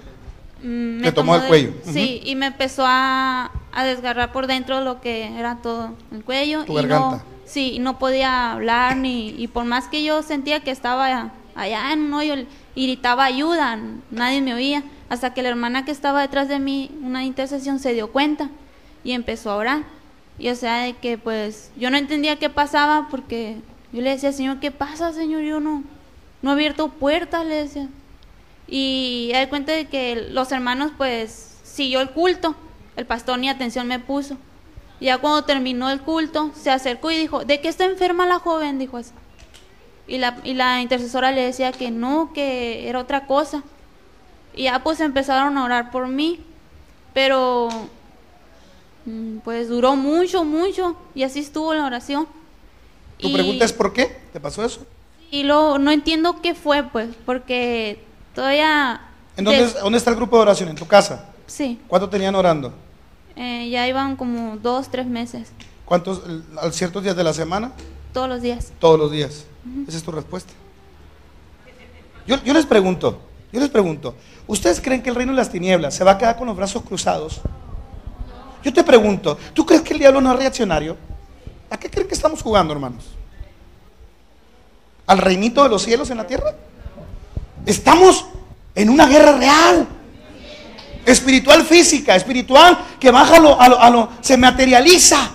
Me tomó el cuello. Sí, y me empezó a desgarrar por dentro lo que era todo el cuello. Tu garganta. Sí, no podía hablar y por más que yo sentía que estaba allá en un hoyo y gritaba ayuda, nadie me oía, hasta que la hermana que estaba detrás de mí, una intercesión, se dio cuenta y empezó a orar. Y o sea, de que pues yo no entendía qué pasaba porque yo le decía, Señor, ¿qué pasa, Señor? Yo no he abierto puertas, le decía. Y me di cuenta de que los hermanos pues siguió el culto, el pastor ni atención me puso. Y ya cuando terminó el culto, se acercó y dijo, ¿de qué está enferma la joven? Dijo así. Y la intercesora le decía que no, que era otra cosa. Y ya pues empezaron a orar por mí. Pero pues duró mucho, y así estuvo la oración. ¿Tu pregunta es por qué te pasó eso? Y luego no entiendo qué fue, pues, porque todavía... ¿Dónde está el grupo de oración? ¿En tu casa? Sí. ¿Cuánto tenían orando? Ya iban como 2, 3 meses. ¿Cuántos, a ciertos días de la semana? Todos los días. Todos los días. Esa es tu respuesta. Yo les pregunto, ¿ustedes creen que el reino de las tinieblas se va a quedar con los brazos cruzados? Yo te pregunto, ¿tú crees que el diablo no es reaccionario? ¿A qué creen que estamos jugando, hermanos? ¿Al reinito de los cielos en la tierra? Estamos en una guerra real, espiritual, física, espiritual, que baja se materializa.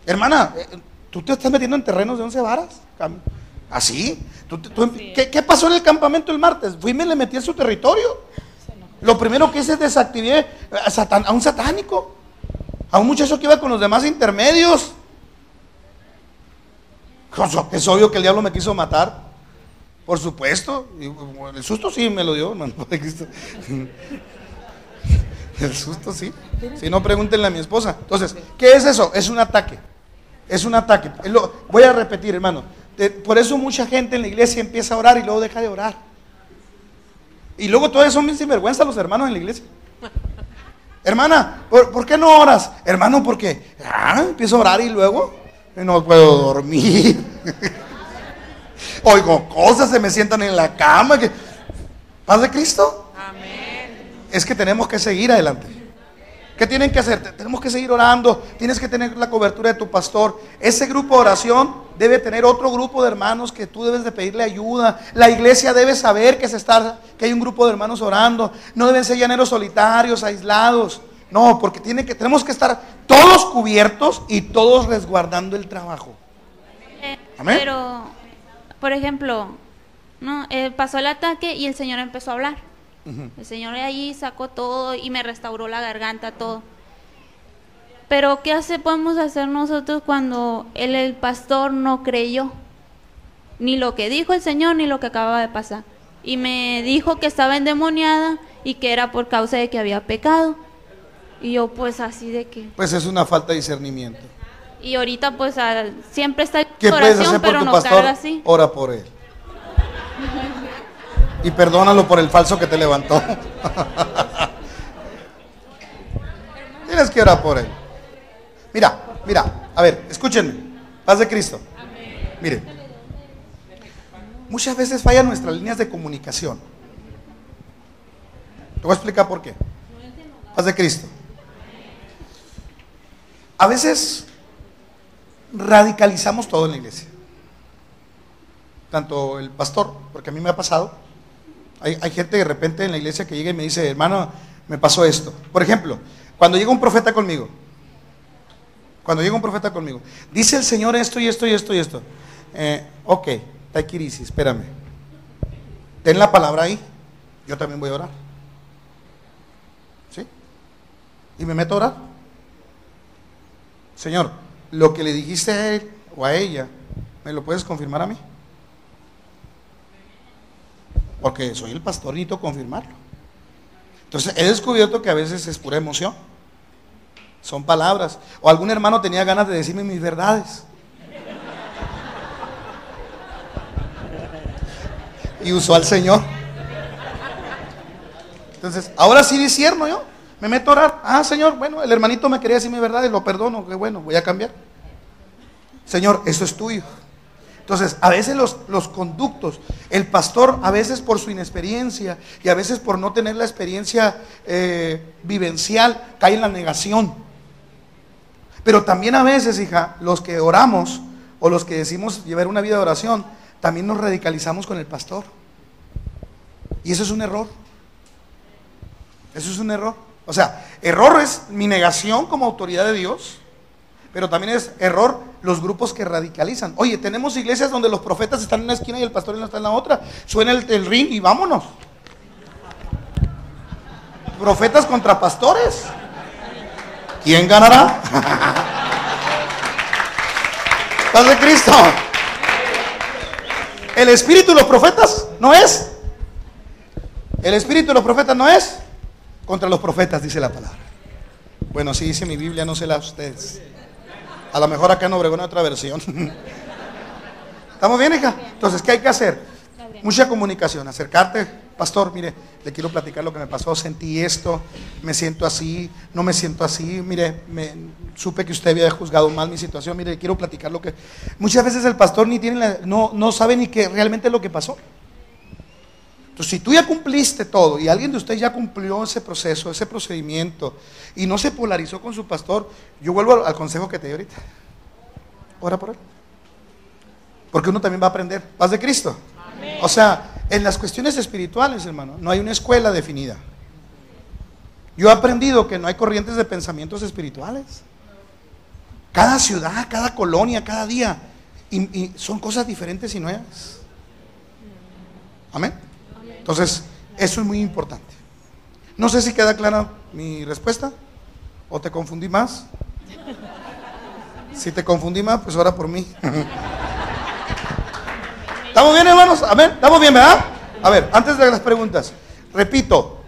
Hermana, tú te estás metiendo en terrenos de 11 varas. ¿Así? ¿Qué pasó en el campamento el martes? Fui y me le metí en su territorio. Lo primero que hice es desactivé a un satánico, a un muchacho que iba con los demás intermedios. Es obvio que el diablo me quiso matar, por supuesto. El susto sí me lo dio, hermano. El susto sí. Si no, pregúntenle a mi esposa. Entonces, ¿qué es eso? Es un ataque. Es un ataque. Voy a repetir, hermano. Por eso mucha gente en la iglesia empieza a orar y luego deja de orar. Y luego todavía son bien sinvergüenza los hermanos en la iglesia. Hermana, ¿por qué no oras? Hermano, porque empiezo a orar y luego no puedo dormir. Oigo cosas, se me sientan en la cama. ¿Paz de Cristo? Amén. Es que tenemos que seguir adelante. ¿Qué tienen que hacer? Tenemos que seguir orando. Tienes que tener la cobertura de tu pastor. Ese grupo de oración debe tener otro grupo de hermanos que tú debes de pedirle ayuda. La iglesia debe saber que hay un grupo de hermanos orando. No deben ser llaneros solitarios, aislados. No, porque tenemos que estar todos cubiertos y todos resguardando el trabajo. Amén. Pero, por ejemplo, no, pasó el ataque y el Señor empezó a hablar. El Señor allí sacó todo y me restauró la garganta, todo. Pero ¿qué podemos hacer nosotros cuando el pastor no creyó? Ni lo que dijo el Señor, ni lo que acababa de pasar. Y me dijo que estaba endemoniada y que era por causa de que había pecado. Y yo pues así de que... Pues es una falta de discernimiento. Y ahorita pues siempre está en ¿qué oración, puedes hacer por pero tu no pastor? carga así. Ora por él. Y perdónalo por el falso que te levantó. Tienes que orar por él. Mira, a ver, escúchenme. Paz de Cristo. Miren, muchas veces fallan nuestras líneas de comunicación. Te voy a explicar por qué. Paz de Cristo. A veces radicalizamos todo en la iglesia. Tanto el pastor, porque a mí me ha pasado. Hay gente de repente en la iglesia que llega y me dice, hermano, me pasó esto. Por ejemplo, cuando llega un profeta conmigo, dice el Señor esto y esto y esto y esto. Ok, taikirisi, espérame. Ten la palabra ahí, yo también voy a orar. ¿Sí? Y me meto a orar. Señor, lo que le dijiste a él o a ella, ¿me lo puedes confirmar a mí? Porque soy el pastor y necesito confirmarlo. Entonces he descubierto que a veces es pura emoción. Son palabras. O algún hermano tenía ganas de decirme mis verdades. Y usó al Señor. Entonces, ahora sí discierno yo. Me meto a orar. Señor, bueno, el hermanito me quería decir mi verdad y lo perdono. Que bueno, voy a cambiar. Señor, eso es tuyo. Entonces, a veces los conductos, el pastor a veces por su inexperiencia y a veces por no tener la experiencia vivencial, cae en la negación. Pero también a veces, hija, los que oramos o los que decimos llevar una vida de oración, también nos radicalizamos con el pastor. Y eso es un error. Eso es un error. O sea, error es mi negación como autoridad de Dios. Pero también es error los grupos que radicalizan. Oye, tenemos iglesias donde los profetas están en una esquina y el pastor no está en la otra. Suena el ring y vámonos. Profetas contra pastores. ¿Quién ganará? Paz de Cristo. El espíritu de los profetas no es. El espíritu de los profetas no es contra los profetas, dice la palabra. Bueno, sí dice mi Biblia, no sé la de ustedes. A lo mejor acá en Obregón hay otra versión. ¿Estamos bien, hija? Entonces, ¿qué hay que hacer? Mucha comunicación, acercarte. Pastor, mire, le quiero platicar lo que me pasó. Sentí esto, me siento así, no me siento así. Mire, supe que usted había juzgado mal mi situación. Mire, le quiero platicar lo que... Muchas veces el pastor ni tiene no sabe ni qué realmente es lo que pasó. Entonces, si tú ya cumpliste todo y alguien de ustedes ya cumplió ese proceso, ese procedimiento y no se polarizó con su pastor, yo vuelvo al consejo que te di ahorita. Ora por él. Porque uno también va a aprender. Paz de Cristo. Amén. O sea, en las cuestiones espirituales, hermano, no hay una escuela definida. Yo he aprendido que no hay corrientes de pensamientos espirituales. Cada ciudad, cada colonia, cada día, y son cosas diferentes y nuevas. Amén. Entonces, eso es muy importante. No sé si queda clara mi respuesta o te confundí más. Si te confundí más, pues ora por mí. ¿Estamos bien, hermanos? Amén. ¿Estamos bien, verdad? A ver, antes de las preguntas, repito,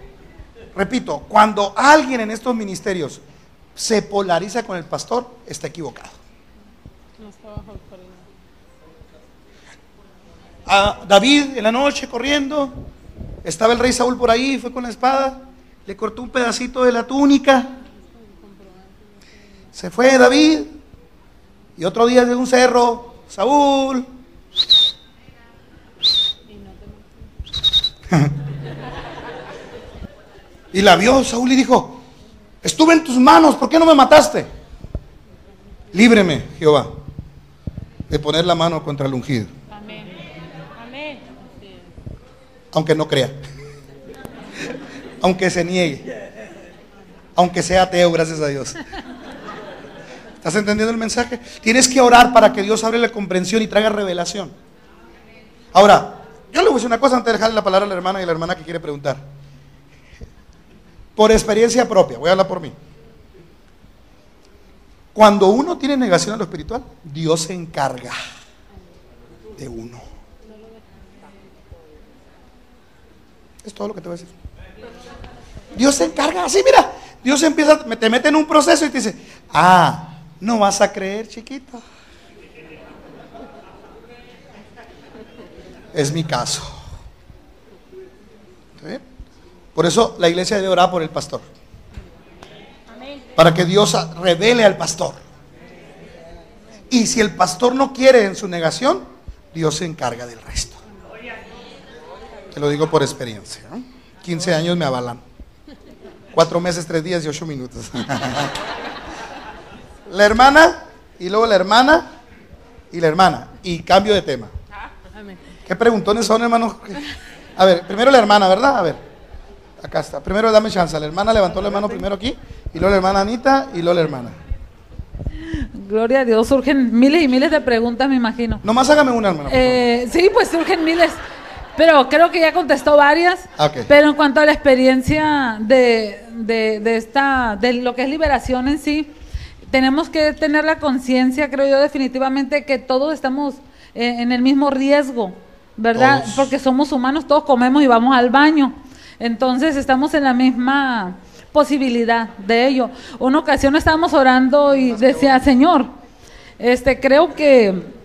cuando alguien en estos ministerios se polariza con el pastor, está equivocado. A David en la noche corriendo, estaba el rey Saúl por ahí, fue con la espada, le cortó un pedacito de la túnica, se fue David, y otro día de un cerro, Saúl, y la vio Saúl y dijo: estuve en tus manos, ¿por qué no me mataste? Líbreme, Jehová, de poner la mano contra el ungido. Amén. Amén. Aunque no crea, aunque se niegue, aunque sea ateo, gracias a Dios. ¿Estás entendiendo el mensaje? Tienes que orar para que Dios abra la comprensión y traiga revelación. Ahora, yo le voy a decir una cosa antes de dejarle la palabra a la hermana y a la hermana que quiere preguntar. Por experiencia propia, voy a hablar por mí. Cuando uno tiene negación a lo espiritual, Dios se encarga de uno. Es todo lo que te voy a decir. Dios se encarga así, mira. Dios empieza, te mete en un proceso y te dice: no vas a creer, chiquito. Es mi caso. ¿Sí? Por eso la iglesia debe orar por el pastor. Para que Dios revele al pastor. Y si el pastor no quiere en su negación, Dios se encarga del resto. Te lo digo por experiencia, ¿no? 15 años me avalan. 4 meses, 3 días y 8 minutos. La hermana, y luego la hermana, y la hermana. Y cambio de tema. ¿Qué preguntones son, hermanos? A ver, primero la hermana, ¿verdad? A ver, acá está. Primero dame chance. La hermana levantó la mano primero aquí, y luego la hermana Anita, y luego la hermana. Gloria a Dios, surgen miles y miles de preguntas, me imagino. Nomás hágame una, hermana. Sí, pues surgen miles, pero creo que ya contestó varias. Okay. Pero en cuanto a la experiencia de lo que es liberación en sí, tenemos que tener la conciencia, creo yo definitivamente, que todos estamos en el mismo riesgo, ¿verdad? Todos. Porque somos humanos, todos comemos y vamos al baño. Entonces estamos en la misma posibilidad de ello. Una ocasión estábamos orando y decía: Señor, creo que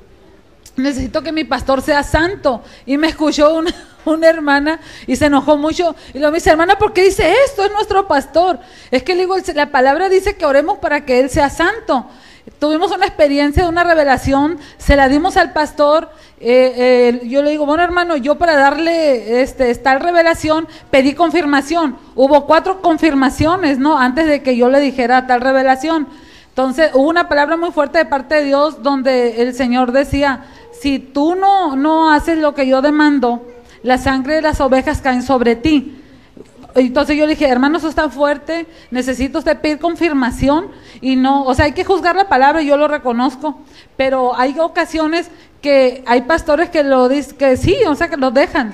necesito que mi pastor sea santo. Y me escuchó una hermana y se enojó mucho y le dice: hermana, ¿por qué dice esto? Es nuestro pastor. Es que le digo, la palabra dice que oremos para que él sea santo. Tuvimos una experiencia de una revelación, se la dimos al pastor. Yo le digo: bueno, hermano, yo para darle tal revelación pedí confirmación. Hubo 4 confirmaciones, ¿no? Antes de que yo le dijera tal revelación. Entonces hubo una palabra muy fuerte de parte de Dios donde el Señor decía: si tú no haces lo que yo demando, la sangre de las ovejas caen sobre ti. Entonces yo le dije: hermano, eso está fuerte, necesito usted pedir confirmación. Y no, o sea, hay que juzgar la palabra, yo lo reconozco, pero hay ocasiones que hay pastores que lo dicen, que sí, o sea, que lo dejan,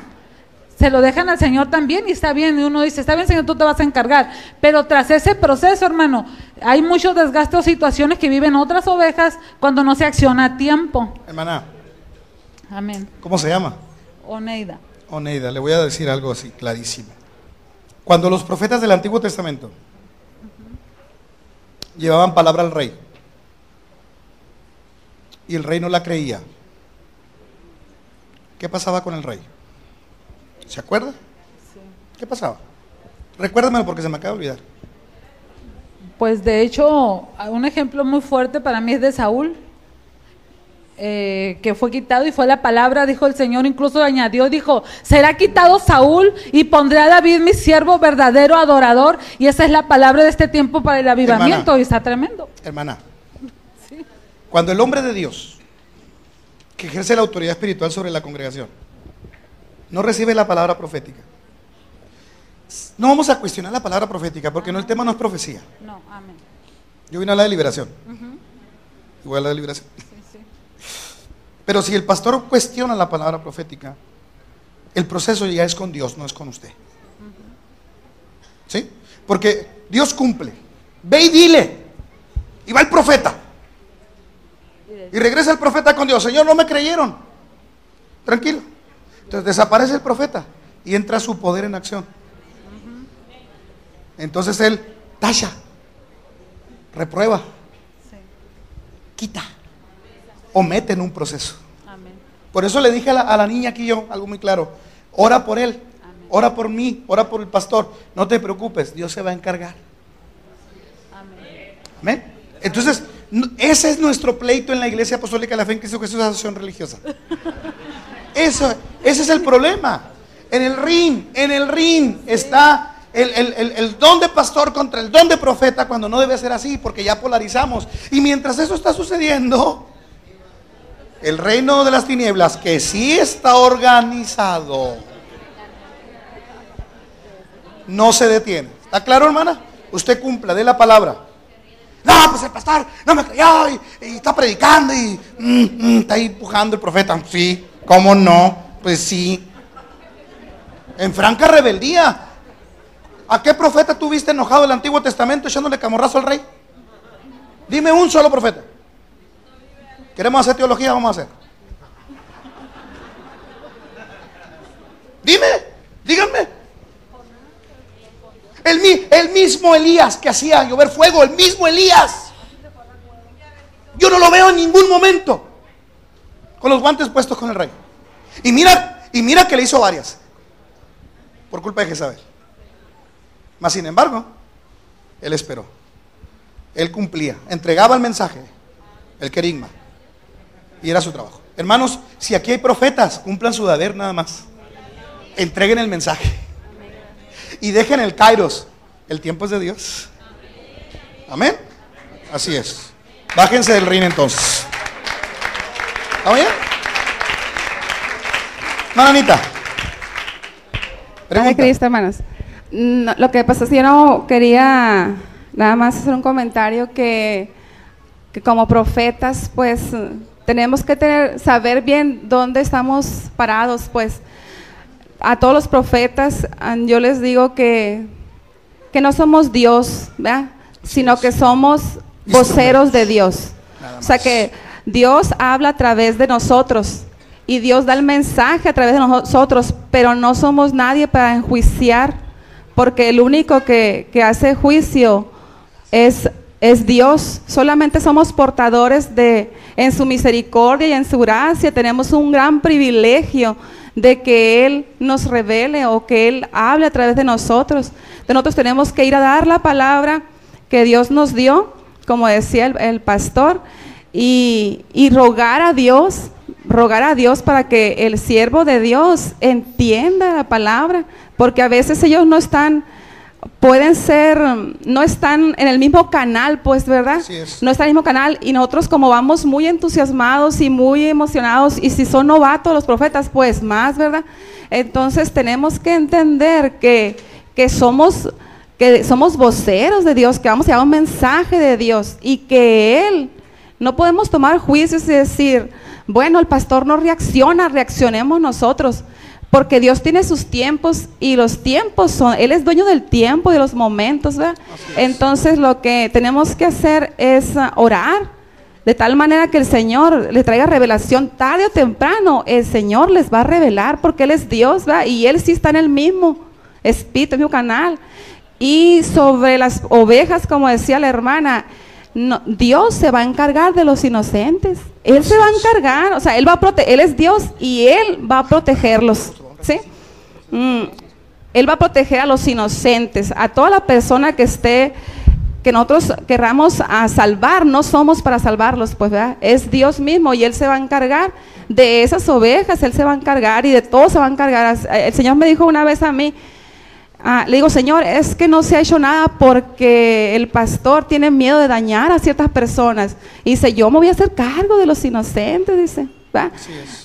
se lo dejan al Señor también, y está bien, y uno dice: está bien, Señor, tú te vas a encargar. Pero tras ese proceso, hermano, hay muchos desgastes o situaciones que viven otras ovejas cuando no se acciona a tiempo. Hermana. Amén. ¿Cómo se llama? Oneida. Oneida, le voy a decir algo así, clarísimo. Cuando los profetas del Antiguo Testamento llevaban palabra al rey y el rey no la creía, ¿qué pasaba con el rey? ¿Se acuerda? Sí. ¿Qué pasaba? Recuérdamelo porque se me acaba de olvidar. Pues de hecho, un ejemplo muy fuerte para mí es de Saúl. que fue quitado y fue la palabra, dijo el Señor, incluso añadió, dijo, será quitado Saúl y pondré a David mi siervo verdadero adorador, y esa es la palabra de este tiempo para el avivamiento, y está tremendo. Hermana, sí. Cuando el hombre de Dios, que ejerce la autoridad espiritual sobre la congregación, no recibe la palabra profética, no vamos a cuestionar la palabra profética, porque no, el tema no es profecía. No, amén. Yo vine a hablar de liberación. Y voy a hablar de liberación. Pero si el pastor cuestiona la palabra profética, el proceso ya es con Dios, no es con usted. ¿Sí? Porque Dios cumple. Ve y dile. Y va el profeta. Y regresa el profeta con Dios. Señor, no me creyeron. Tranquilo. Entonces desaparece el profeta y entra su poder en acción. Entonces él tacha, reprueba, quita o mete en un proceso. Amén. Por eso le dije a la niña aquí yo algo muy claro: ora por él, amén, ora por mí, ora por el pastor, no te preocupes, Dios se va a encargar. Amén. Amén. Entonces ese es nuestro pleito en la Iglesia Apostólica de la Fe en Cristo Jesús, asociación religiosa. Ese es el problema. En el ring está el don de pastor contra el don de profeta, cuando no debe ser así, porque ya polarizamos. Y mientras eso está sucediendo, el reino de las tinieblas, que sí está organizado, no se detiene. ¿Está claro, hermana? Usted cumpla, dé la palabra. No, pues el pastor no me creyó y está predicando y está ahí empujando el profeta. Sí, ¿cómo no? Pues sí. En franca rebeldía. ¿A qué profeta tú viste enojado el Antiguo Testamento echándole camorrazo al rey? Dime un solo profeta. ¿Queremos hacer teología? Vamos a hacer. Díganme. El mismo Elías que hacía llover fuego, el mismo Elías. Yo no lo veo en ningún momento con los guantes puestos con el rey. Y mira que le hizo varias por culpa de Jezabel. Mas sin embargo, él esperó. Él cumplía, entregaba el mensaje, el querigma, y era su trabajo. Hermanos, si aquí hay profetas, cumplan su deber nada más. Entreguen el mensaje y dejen el kairos. El tiempo es de Dios. Amén. Así es. Bájense del ring entonces. ¿Está bien? Mananita. Padre Cristo, hermanos. No, lo que pasa es que yo no quería nada más hacer un comentario que como profetas, pues tenemos que saber bien dónde estamos parados. Pues a todos los profetas yo les digo que no somos Dios, ¿verdad? Sino que somos voceros de Dios. O sea que Dios habla a través de nosotros y Dios da el mensaje a través de nosotros, pero no somos nadie para enjuiciar, porque el único que hace juicio es Dios. Solamente somos portadores en su misericordia y en su gracia. Tenemos un gran privilegio de que Él nos revele o que Él hable a través de nosotros. Nosotros tenemos que ir a dar la palabra que Dios nos dio, como decía el pastor, y rogar a Dios para que el siervo de Dios entienda la palabra, porque a veces ellos no están en el mismo canal, pues, ¿verdad? No están en el mismo canal, y nosotros como vamos muy entusiasmados y muy emocionados, y si son novatos los profetas, pues más, ¿verdad? Entonces tenemos que entender que somos voceros de Dios, que vamos a llevar un mensaje de Dios, y que Él, no podemos tomar juicios y decir, bueno, el pastor no reacciona, reaccionemos nosotros. Porque Dios tiene sus tiempos y los tiempos Él es dueño del tiempo y de los momentos, ¿verdad? Entonces lo que tenemos que hacer es orar de tal manera que el Señor le traiga revelación. Tarde o temprano el Señor les va a revelar, porque Él es Dios, ¿verdad? Y Él sí está en el mismo espíritu, el mismo canal. Y sobre las ovejas, como decía la hermana, no, Dios se va a encargar de los inocentes. Él se va a encargar, o sea, Él es Dios y Él va a protegerlos, ¿sí? Él va a proteger a los inocentes, a toda la persona que esté que nosotros querramos a salvar, no somos para salvarlos, pues, ¿verdad? Es Dios mismo y Él se va a encargar de esas ovejas, Él se va a encargar y de todo se va a encargar. El Señor me dijo una vez a mí, le digo, Señor, es que no se ha hecho nada porque el pastor tiene miedo de dañar a ciertas personas. Y dice, yo me voy a hacer cargo de los inocentes, dice, ¿verdad? Así es.